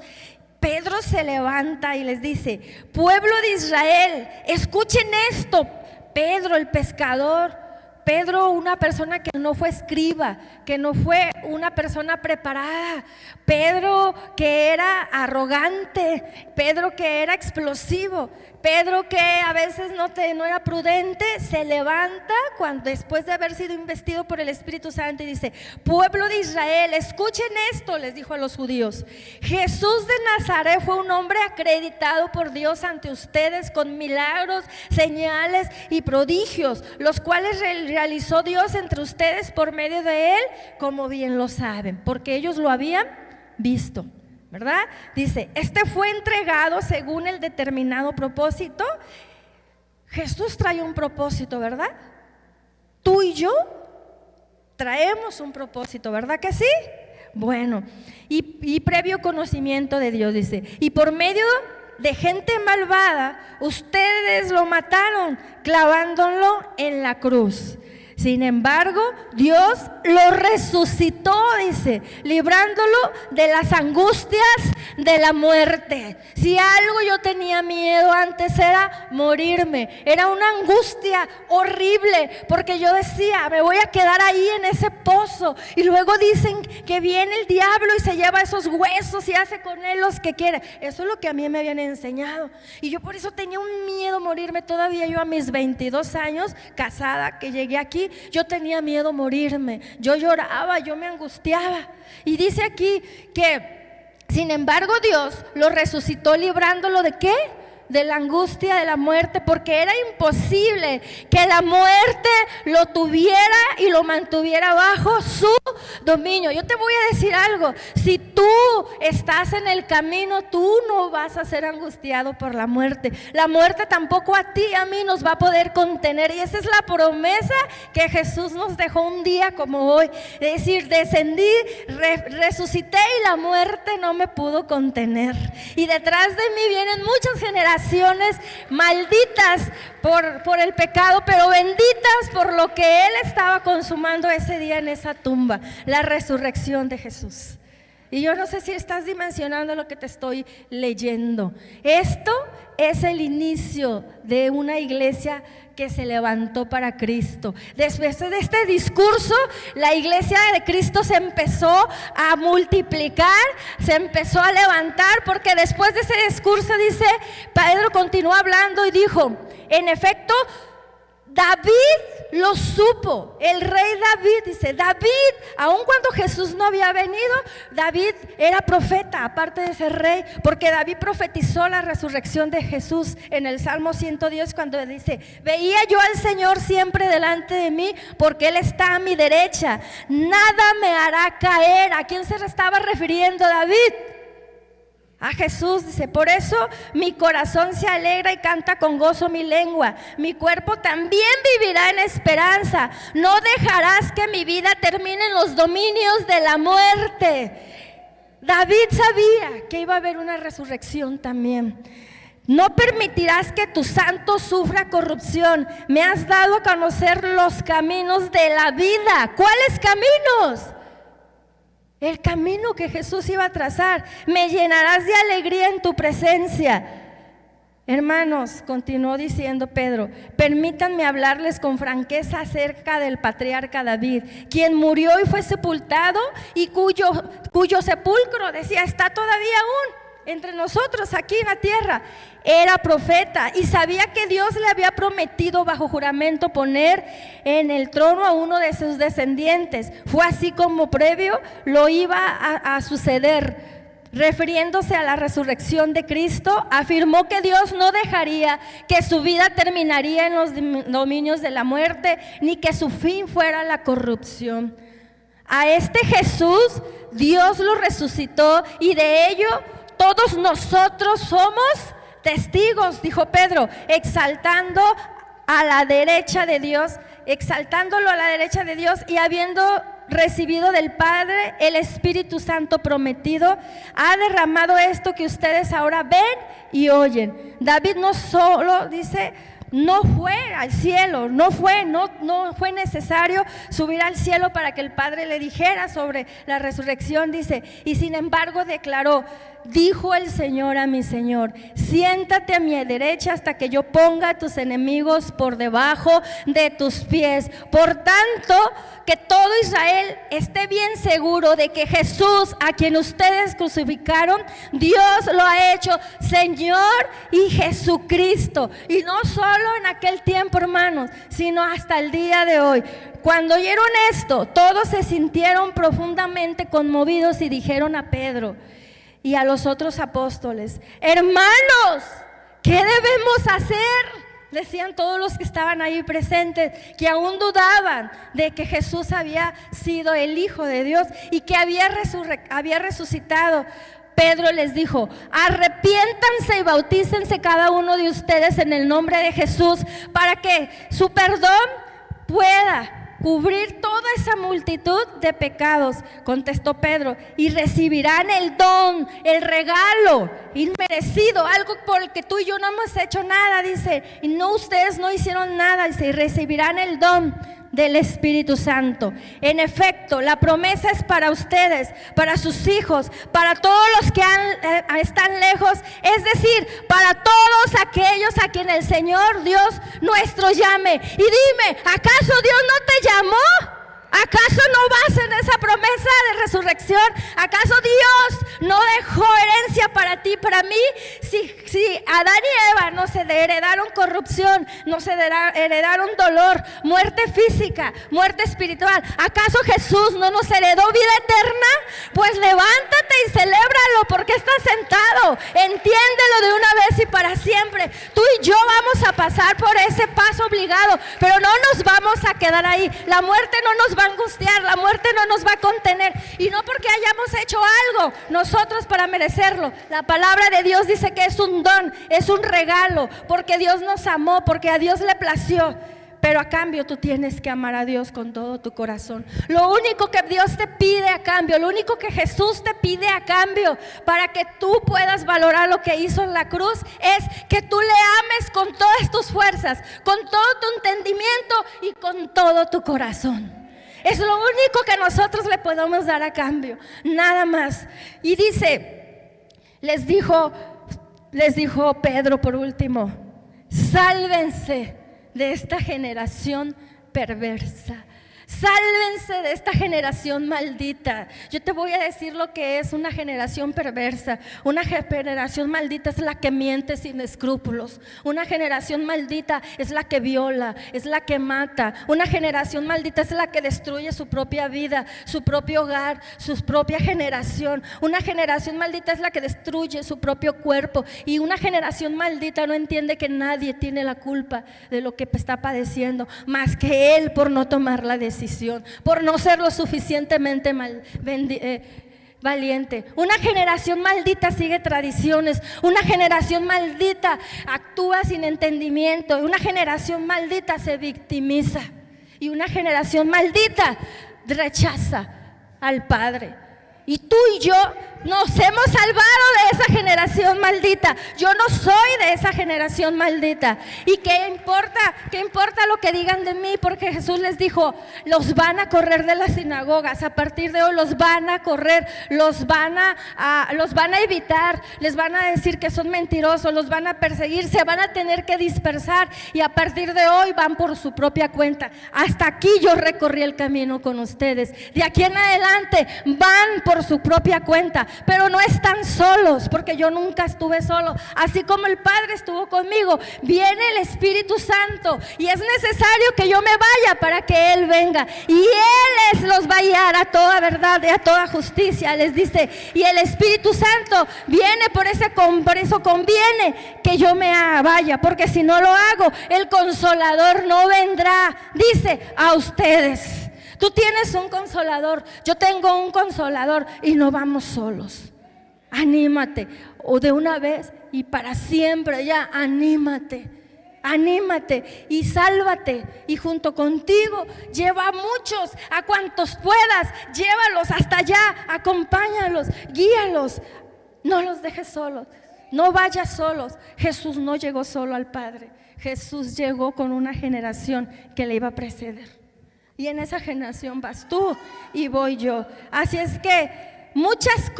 Pedro se levanta y les dice: pueblo de Israel, escuchen esto. Pedro, el pescador, Pedro, una persona que no fue escriba, que no fue una persona preparada, Pedro que era arrogante, Pedro que era explosivo, Pedro que a veces no era prudente, se levanta después de haber sido investido por el Espíritu Santo y dice: pueblo de Israel, escuchen esto, les dijo a los judíos. Jesús de Nazaret fue un hombre acreditado por Dios ante ustedes con milagros, señales y prodigios, los cuales realizó Dios entre ustedes por medio de él, como bien lo saben, porque ellos lo habían visto, ¿verdad? Dice: este fue entregado según el determinado propósito. Jesús trae un propósito, ¿verdad? Tú y yo traemos un propósito, ¿verdad que sí? Bueno, y previo conocimiento de Dios, dice, y por medio de gente malvada ustedes lo mataron clavándolo en la cruz. Sin embargo, Dios lo resucitó, dice, librándolo de las angustias de la muerte. Si algo yo tenía miedo antes era morirme, era una angustia horrible, porque yo decía: me voy a quedar ahí en ese pozo, y luego dicen que viene el diablo y se lleva esos huesos y hace con él los que quiere. Eso es lo que a mí me habían enseñado, y yo por eso tenía un miedo morirme. Todavía yo a mis 22 años, casada, que llegué aquí, yo tenía miedo morirme, yo lloraba, yo me angustiaba. Y dice aquí que, sin embargo, Dios lo resucitó librándolo ¿de qué? De la angustia de la muerte, porque era imposible que la muerte lo tuviera y lo mantuviera bajo su dominio. Yo te voy a decir algo: si tú estás en el camino, tú no vas a ser angustiado por la muerte. La muerte tampoco a ti y a mí nos va a poder contener, y esa es la promesa que Jesús nos dejó un día como hoy. Es decir, descendí, resucité, y la muerte no me pudo contener. Y detrás de mí vienen muchas generaciones malditas por el pecado, pero benditas por lo que Él estaba consumando ese día en esa tumba, la resurrección de Jesús. Y yo no sé si estás dimensionando lo que te estoy leyendo. Esto es el inicio de una iglesia que se levantó para Cristo. Después de este discurso, la iglesia de Cristo se empezó a multiplicar, se empezó a levantar, porque después de ese discurso, dice, Pedro continuó hablando y dijo: en efecto, David lo supo, el rey David, dice, David, aun cuando Jesús no había venido, David era profeta, aparte de ser rey, porque David profetizó la resurrección de Jesús en el Salmo 110, cuando dice: veía yo al Señor siempre delante de mí, porque Él está a mi derecha, nada me hará caer. ¿A quién se estaba refiriendo David? A Jesús, dice: por eso mi corazón se alegra y canta con gozo mi lengua, mi cuerpo también vivirá en esperanza, no dejarás que mi vida termine en los dominios de la muerte. David sabía que iba a haber una resurrección también. No permitirás que tu santo sufra corrupción, me has dado a conocer los caminos de la vida. ¿Cuáles caminos? El camino que Jesús iba a trazar. Me llenarás de alegría en tu presencia. Hermanos, continuó diciendo Pedro, permítanme hablarles con franqueza acerca del patriarca David, quien murió y fue sepultado, y cuyo sepulcro, decía, está todavía aún entre nosotros aquí en la tierra. Era profeta y sabía que Dios le había prometido bajo juramento poner en el trono a uno de sus descendientes. Fue así como previo lo iba a suceder. Refiriéndose a la resurrección de Cristo, afirmó que Dios no dejaría que su vida terminaría en los dominios de la muerte, ni que su fin fuera la corrupción. A este Jesús Dios lo resucitó, y de ello todos nosotros somos testigos, dijo Pedro, exaltando a la derecha de Dios, exaltándolo a la derecha de Dios, y habiendo recibido del Padre el Espíritu Santo prometido, ha derramado esto que ustedes ahora ven y oyen. David no solo, dice, no fue al cielo, no fue necesario subir al cielo para que el Padre le dijera sobre la resurrección. Dice, y sin embargo declaró: dijo el Señor a mi Señor, siéntate a mi derecha hasta que yo ponga a tus enemigos por debajo de tus pies. Por tanto, que todo Israel esté bien seguro de que Jesús, a quien ustedes crucificaron, Dios lo ha hecho Señor y Jesucristo. Y no solo en aquel tiempo, hermanos, sino hasta el día de hoy. Cuando oyeron esto, todos se sintieron profundamente conmovidos y dijeron a Pedro y a los otros apóstoles: hermanos, ¿qué debemos hacer? Decían todos los que estaban ahí presentes, que aún dudaban de que Jesús había sido el Hijo de Dios y que había resucitado. Pedro les dijo: arrepiéntanse y bautícense cada uno de ustedes en el nombre de Jesús, para que su perdón pueda cubrir toda esa multitud de pecados. Contestó Pedro: y recibirán el don, el regalo inmerecido, algo por el que tú y yo no hemos hecho nada, dice, y no, ustedes no hicieron nada, dice, y recibirán el don del Espíritu Santo. En efecto, la promesa es para ustedes, para sus hijos, para todos los que están lejos, es decir, para todos aquellos a quien el Señor Dios nuestro llame. Y dime, ¿acaso Dios no te llamó? ¿Acaso no vas en esa promesa de resurrección? ¿Acaso Dios no dejó herencia para ti, para mí? Si Adán y Eva no se heredaron corrupción, no se heredaron dolor, muerte física, muerte espiritual, ¿acaso Jesús no nos heredó vida eterna? Pues levántate y celébralo, porque estás sentado. Entiéndelo de una vez y para siempre. Tú y yo vamos a pasar por ese paso obligado, pero no nos vamos a quedar ahí. La muerte no nos va a angustiar, la muerte no nos va a contener, y no porque hayamos hecho algo nosotros para merecerlo. La palabra de Dios dice que es un don, es un regalo, porque Dios nos amó, porque a Dios le plació. Pero a cambio tú tienes que amar a Dios con todo tu corazón. Lo único que Dios te pide a cambio, lo único que Jesús te pide a cambio para que tú puedas valorar lo que hizo en la cruz, es que tú le ames con todas tus fuerzas, con todo tu entendimiento y con todo tu corazón. Es lo único que nosotros le podemos dar a cambio, nada más. Y dice, les dijo Pedro por último: sálvense de esta generación perversa. Sálvense de esta generación maldita. Yo te voy a decir lo que es una generación perversa. Una generación maldita es la que miente sin escrúpulos. Una generación maldita es la que viola, es la que mata. Una generación maldita es la que destruye su propia vida, su propio hogar, su propia generación. Una generación maldita es la que destruye su propio cuerpo. Y una generación maldita no entiende que nadie tiene la culpa de lo que está padeciendo, más que él, por no tomar la decisión, por no ser lo suficientemente valiente. Una generación maldita sigue tradiciones. Una generación maldita actúa sin entendimiento. Una generación maldita se victimiza. Y una generación maldita rechaza al Padre. Y tú y yo nos hemos salvado de esa generación maldita. Yo no soy de esa generación maldita. ¿Y qué importa lo que digan de mí? Porque Jesús les dijo: los van a correr de las sinagogas. A partir de hoy los van a correr, los van a evitar, les van a decir que son mentirosos, los van a perseguir, se van a tener que dispersar, y a partir de hoy van por su propia cuenta. Hasta aquí yo recorrí el camino con ustedes. De aquí en adelante van por su propia cuenta. Pero no están solos, porque yo nunca estuve solo. Así como el Padre estuvo conmigo, viene el Espíritu Santo, y es necesario que yo me vaya para que Él venga, y Él los va a guiar a toda verdad y a toda justicia. Les dice, y el Espíritu Santo viene, por eso conviene que yo me vaya, porque si no lo hago, el Consolador no vendrá, dice, a ustedes. Tú tienes un consolador, yo tengo un consolador, y no vamos solos. Anímate, o de una vez y para siempre ya, anímate y sálvate, y junto contigo lleva a muchos, a cuantos puedas, llévalos hasta allá, acompáñalos, guíalos, no los dejes solos, no vayas solos. Jesús no llegó solo al Padre. Jesús llegó con una generación que le iba a preceder. Y en esa generación vas tú y voy yo. Así es que muchas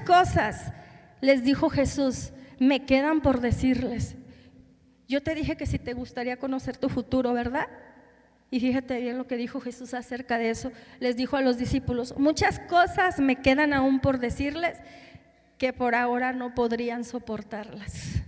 cosas les dijo Jesús, me quedan por decirles. Yo te dije que si te gustaría conocer tu futuro, ¿verdad? Y fíjate bien lo que dijo Jesús acerca de eso. Les dijo a los discípulos, muchas cosas me quedan aún por decirles que por ahora no podrían soportarlas.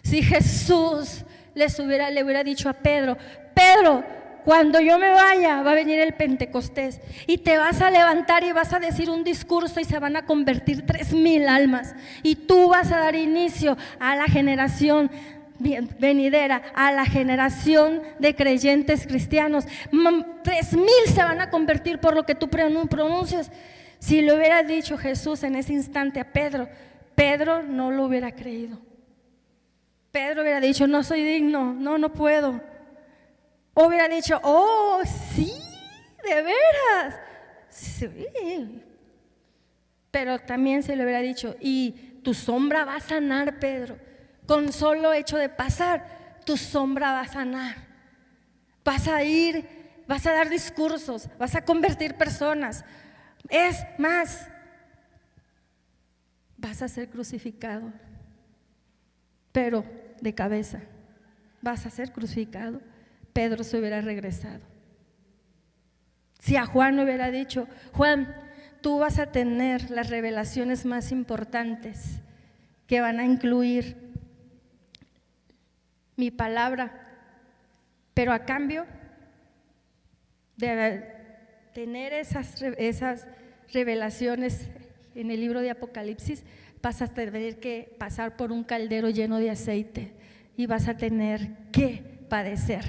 Si Jesús le hubiera dicho a Pedro, Pedro, cuando yo me vaya va a venir el Pentecostés y te vas a levantar y vas a decir un discurso y se van a convertir 3,000 almas y tú vas a dar inicio a la generación venidera, a la generación de creyentes cristianos. 3,000 se van a convertir por lo que tú pronuncias. Si le hubiera dicho Jesús en ese instante a Pedro, Pedro no lo hubiera creído. Pedro hubiera dicho, no soy digno, no puedo. O hubiera dicho, oh, sí, de veras, sí. Pero también se le hubiera dicho, y tu sombra va a sanar, Pedro. Con solo hecho de pasar, tu sombra va a sanar. Vas a ir, vas a dar discursos, vas a convertir personas. Es más, vas a ser crucificado, pero de cabeza. Vas a ser crucificado. Pedro se hubiera regresado. Si a Juan le hubiera dicho, Juan, tú vas a tener las revelaciones más importantes que van a incluir mi palabra, pero a cambio de tener esas revelaciones en el libro de Apocalipsis, vas a tener que pasar por un caldero lleno de aceite y vas a tener que padecer.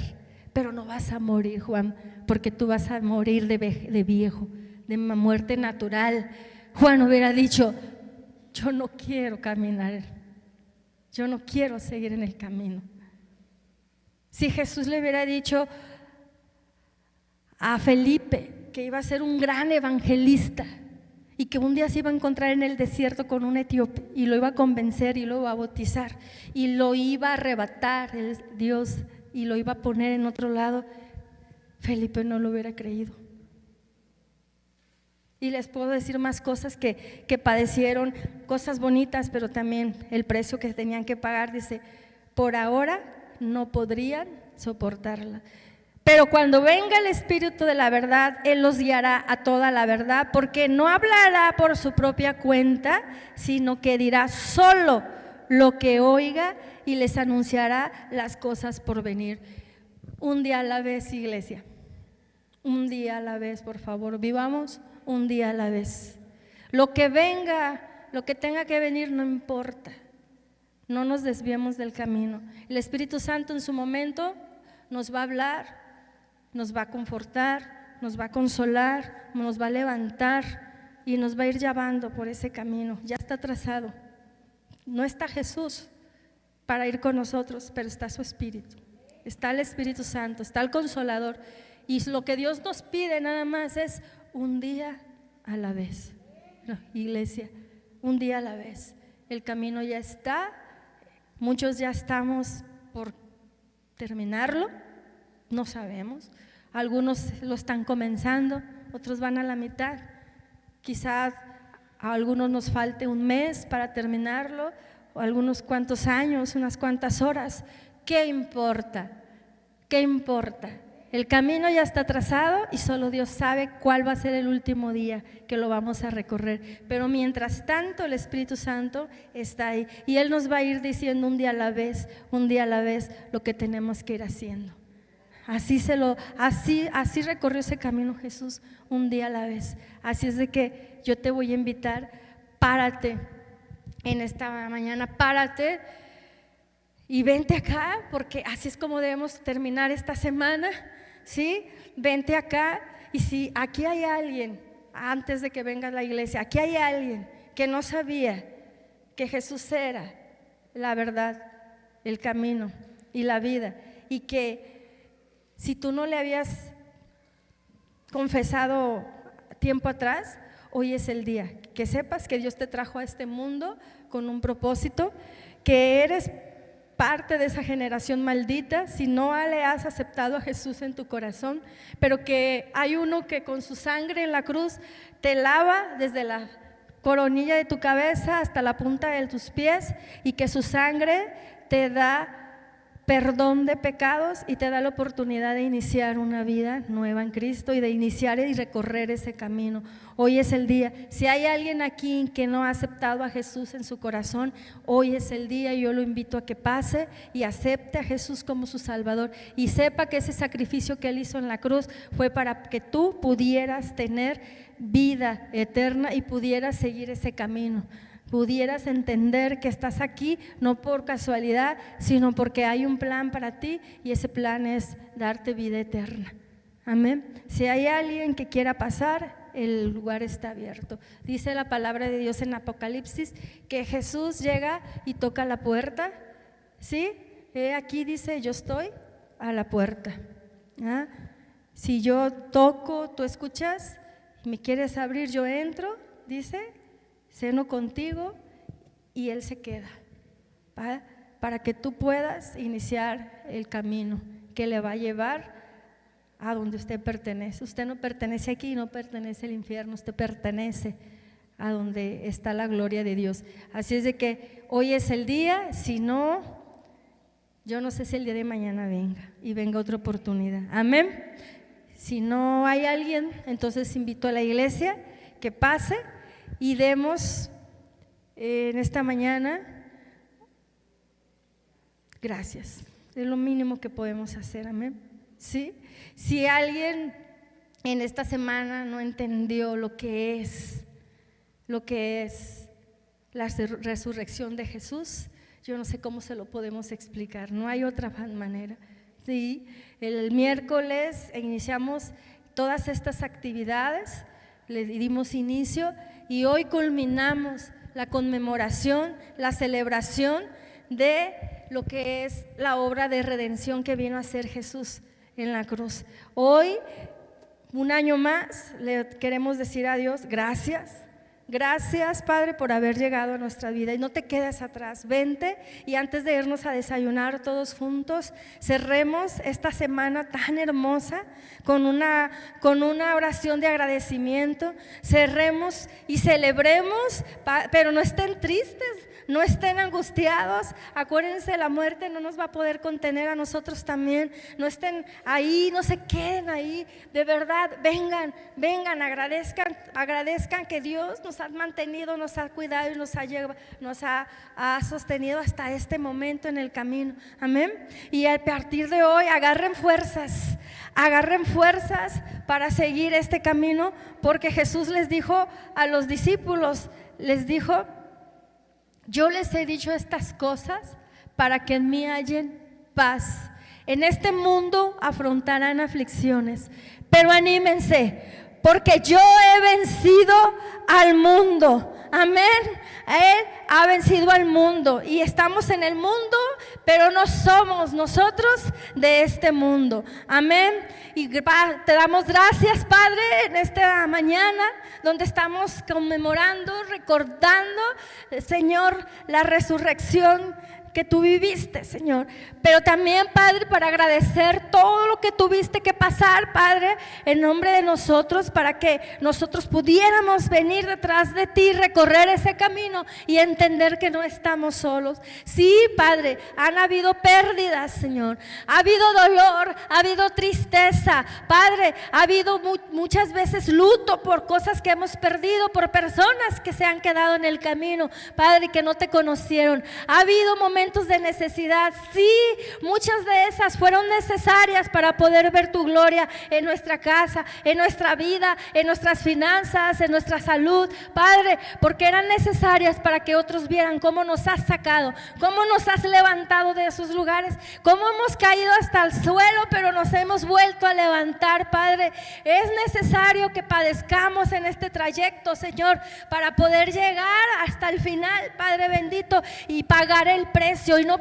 Pero no vas a morir, Juan, porque tú vas a morir de viejo, de muerte natural. Juan hubiera dicho, yo no quiero caminar, yo no quiero seguir en el camino. Si Jesús le hubiera dicho a Felipe que iba a ser un gran evangelista y que un día se iba a encontrar en el desierto con un etíope y lo iba a convencer y lo iba a bautizar y lo iba a arrebatar Dios y lo iba a poner en otro lado, Felipe no lo hubiera creído. Y les puedo decir más cosas que padecieron, cosas bonitas, pero también el precio que tenían que pagar. Dice, por ahora no podrían soportarla, pero cuando venga el Espíritu de la verdad, Él los guiará a toda la verdad, porque no hablará por su propia cuenta, sino que dirá solo lo que oiga y les anunciará las cosas por venir. Un día a la vez, iglesia, un día a la vez, por favor, vivamos un día a la vez. Lo que venga, lo que tenga que venir, no importa. No nos desviemos del camino. El Espíritu Santo en su momento nos va a hablar, nos va a confortar, nos va a consolar, nos va a levantar y nos va a ir llevando por ese camino. Ya está trazado. No está Jesús para ir con nosotros, pero está su Espíritu. Está el Espíritu Santo, está el Consolador. Y lo que Dios nos pide nada más es un día a la vez. No, iglesia, un día a la vez. El camino ya está. Muchos ya estamos por terminarlo, no sabemos. Algunos lo están comenzando, otros van a la mitad. Quizás a algunos nos falte un mes para terminarlo, o algunos cuantos años, unas cuantas horas. ¿Qué importa? ¿Qué importa? El camino ya está trazado y solo Dios sabe cuál va a ser el último día que lo vamos a recorrer. Pero mientras tanto el Espíritu Santo está ahí y Él nos va a ir diciendo un día a la vez lo que tenemos que ir haciendo. Así recorrió ese camino Jesús, un día a la vez. Así es de que yo te voy a invitar, párate en esta mañana, párate y vente acá, porque así es como debemos terminar esta semana, ¿sí? Vente acá, y si aquí hay alguien, antes de que venga a la iglesia, aquí hay alguien que no sabía que Jesús era la verdad, el camino y la vida, y que si tú no le habías confesado tiempo atrás, hoy es el día, que sepas que Dios te trajo a este mundo con un propósito, que eres parte de esa generación maldita, si no le has aceptado a Jesús en tu corazón, pero que hay uno que con su sangre en la cruz te lava desde la coronilla de tu cabeza hasta la punta de tus pies, y que su sangre te da perdón de pecados y te da la oportunidad de iniciar una vida nueva en Cristo y de iniciar y recorrer ese camino. Hoy es el día. Si hay alguien aquí que no ha aceptado a Jesús en su corazón, hoy es el día y yo lo invito a que pase y acepte a Jesús como su Salvador y sepa que ese sacrificio que Él hizo en la cruz fue para que tú pudieras tener vida eterna y pudieras seguir ese camino. Pudieras entender que estás aquí no por casualidad, sino porque hay un plan para ti, y ese plan es darte vida eterna. Amén. Si hay alguien que quiera pasar, el lugar está abierto. Dice la palabra de Dios en Apocalipsis que Jesús llega y toca la puerta. ¿Sí? Aquí dice: yo estoy a la puerta. ¿Ah? Si yo toco, tú escuchas, me quieres abrir, yo entro, dice, ceno contigo, y Él se queda para que tú puedas iniciar el camino que le va a llevar a donde usted pertenece. Usted no pertenece aquí, no pertenece al infierno, usted pertenece a donde está la gloria de Dios. Así es de que hoy es el día. Si no, yo no sé si el día de mañana venga otra oportunidad. Amén. Si no hay alguien, entonces invito a la iglesia que pase y demos en esta mañana gracias. Es lo mínimo que podemos hacer, amén. ¿Sí? Si alguien en esta semana no entendió lo que es la resurrección de Jesús, yo no sé cómo se lo podemos explicar, no hay otra manera. Sí, el miércoles iniciamos todas estas actividades, le dimos inicio, y hoy culminamos la conmemoración, la celebración de lo que es la obra de redención que vino a hacer Jesús en la cruz. Hoy, un año más, le queremos decir a Dios gracias. Gracias, Padre, por haber llegado a nuestra vida, y no te quedes atrás, vente, y antes de irnos a desayunar todos juntos, cerremos esta semana tan hermosa con una oración de agradecimiento. Cerremos y celebremos, pero no estén tristes, no estén angustiados. Acuérdense, la muerte no nos va a poder contener a nosotros también. No estén ahí, no se queden ahí, de verdad, vengan, agradezcan que Dios nos ha mantenido, nos ha cuidado y nos ha sostenido hasta este momento en el camino. Amén. Y a partir de hoy agarren fuerzas para seguir este camino, porque Jesús les dijo a los discípulos, les dijo: yo les he dicho estas cosas para que en mí hallen paz. En este mundo afrontarán aflicciones, pero anímense, porque yo he vencido al mundo. Amén. Él ha vencido al mundo, y estamos en el mundo, pero no somos nosotros de este mundo. Amén. Y te damos gracias, Padre, en esta mañana donde estamos conmemorando, recordando, Señor, la resurrección que tú viviste, Señor, pero también, Padre, para agradecer todo lo que tuviste que pasar, Padre, en nombre de nosotros, para que nosotros pudiéramos venir detrás de ti, recorrer ese camino y entender que no estamos solos. Sí, Padre, han habido pérdidas, Señor, ha habido dolor, ha habido tristeza, Padre, ha habido muchas veces luto por cosas que hemos perdido, por personas que se han quedado en el camino, Padre, que no te conocieron. Ha habido momentos de necesidad, sí, muchas de esas fueron necesarias para poder ver tu gloria en nuestra casa, en nuestra vida, en nuestras finanzas, en nuestra salud, Padre, porque eran necesarias para que otros vieran cómo nos has sacado, cómo nos has levantado de esos lugares, cómo hemos caído hasta el suelo, pero nos hemos vuelto a levantar, Padre. Es necesario que padezcamos en este trayecto, Señor, para poder llegar hasta el final, Padre bendito, y pagar el precio precio, y no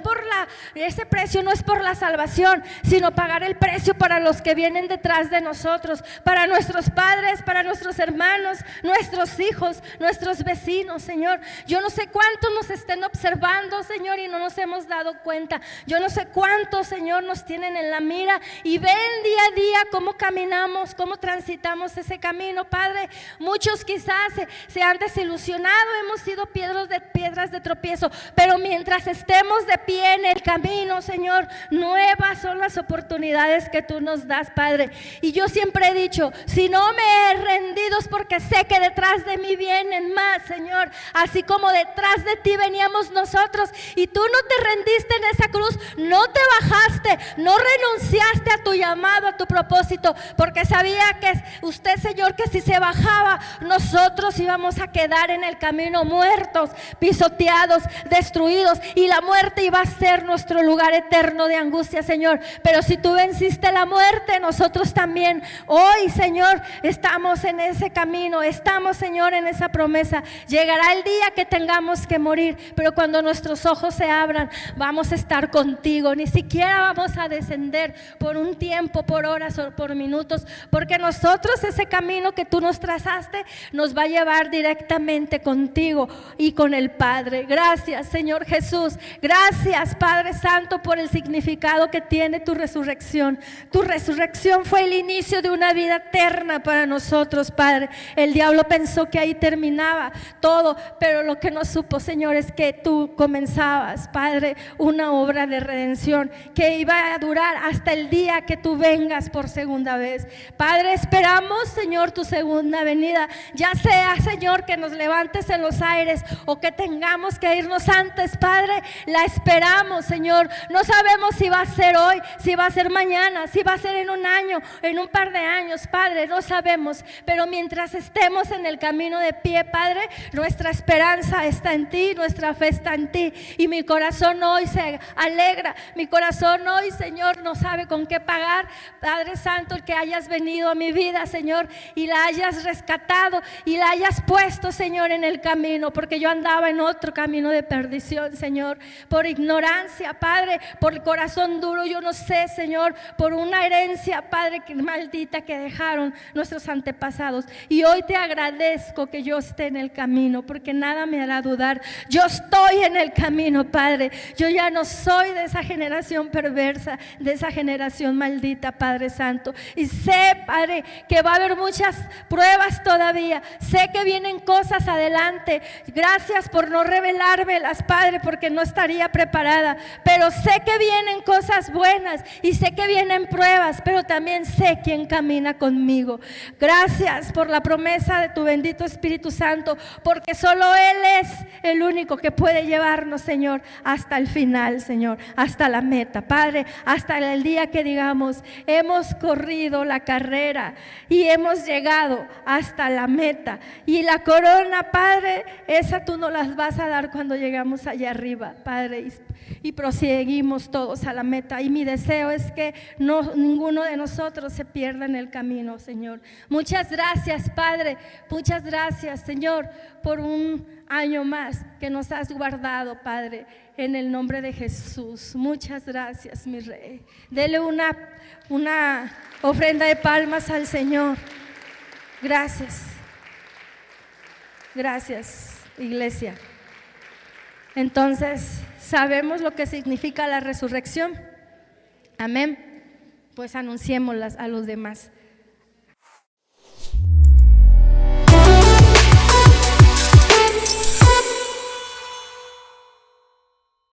ese precio no es por la salvación, sino pagar el precio para los que vienen detrás de nosotros, para nuestros padres, para nuestros hermanos, nuestros hijos, nuestros vecinos, Señor. Yo no sé cuántos nos estén observando, Señor, y no nos hemos dado cuenta. Yo no sé cuántos, Señor, nos tienen en la mira y ven día a día cómo caminamos, cómo transitamos ese camino, Padre. Muchos quizás se han desilusionado, hemos sido piedras de tropiezo, pero mientras estemos de pie en el camino, Señor, nuevas son las oportunidades que tú nos das, Padre. Y yo siempre he dicho, si no me he rendido es porque sé que detrás de mí vienen más, Señor, así como detrás de ti veníamos nosotros, y tú no te rendiste en esa cruz, no te bajaste, no renunciaste a tu llamado, a tu propósito, porque sabía que usted, Señor, que si se bajaba, nosotros íbamos a quedar en el camino muertos, pisoteados, destruidos, y la muerte iba a ser nuestro lugar eterno de angustia, Señor. Pero si tú venciste la muerte, nosotros también hoy, Señor, estamos en ese camino, estamos, Señor, en esa promesa. Llegará el día que tengamos que morir, pero cuando nuestros ojos se abran, vamos a estar contigo. Ni siquiera vamos a descender por un tiempo, por horas o por minutos, porque nosotros ese camino que tú nos trazaste nos va a llevar directamente contigo y con el Padre. Gracias, Señor Jesús. Gracias, Padre Santo, por el significado que tiene tu resurrección. Tu resurrección fue el inicio de una vida eterna para nosotros, Padre. El diablo pensó que ahí terminaba todo, pero lo que no supo, Señor, es que tú comenzabas, Padre, una obra de redención que iba a durar hasta el día que tú vengas por segunda vez. Padre, esperamos, Señor, tu segunda venida, ya sea, Señor, que nos levantes en los aires o que tengamos que irnos antes, Padre, la esperamos, Señor. No sabemos si va a ser hoy, si va a ser mañana, si va a ser en un año, en un par de años, Padre, no sabemos, pero mientras estemos en el camino de pie, Padre, nuestra esperanza está en ti, nuestra fe está en ti, y mi corazón hoy se alegra, mi corazón hoy, Señor, no sabe con qué pagar, Padre Santo, el que hayas venido a mi vida, Señor, y la hayas rescatado y la hayas puesto, Señor, en el camino, porque yo andaba en otro camino de perdición, Señor, por ignorancia, Padre, por el corazón duro, yo no sé, Señor, por una herencia, Padre, que maldita que dejaron nuestros antepasados, y hoy te agradezco que yo esté en el camino, porque nada me hará dudar. Yo estoy en el camino, Padre. Yo ya no soy de esa generación perversa, de esa generación maldita, Padre Santo, y sé, Padre, que va a haber muchas pruebas todavía. Sé que vienen cosas adelante. Gracias por no revelármelas, Padre, porque no estaría preparada, pero sé que vienen cosas buenas y sé que vienen pruebas, pero también sé quién camina conmigo. Gracias por la promesa de tu bendito Espíritu Santo, porque solo Él es el único que puede llevarnos, Señor, hasta el final, Señor, hasta la meta, Padre, hasta el día que digamos, hemos corrido la carrera y hemos llegado hasta la meta, y la corona, Padre, esa tú nos las vas a dar cuando llegamos allá arriba, Padre, y proseguimos todos a la meta. Y mi deseo es que ninguno de nosotros se pierda en el camino, Señor. Muchas gracias, Padre, muchas gracias, Señor, por un año más que nos has guardado, Padre, en el nombre de Jesús. Muchas gracias, mi Rey. Dele una ofrenda de palmas al Señor. Gracias. Gracias, iglesia. Entonces, ¿sabemos lo que significa la resurrección? Amén. Pues anunciémoslas a los demás.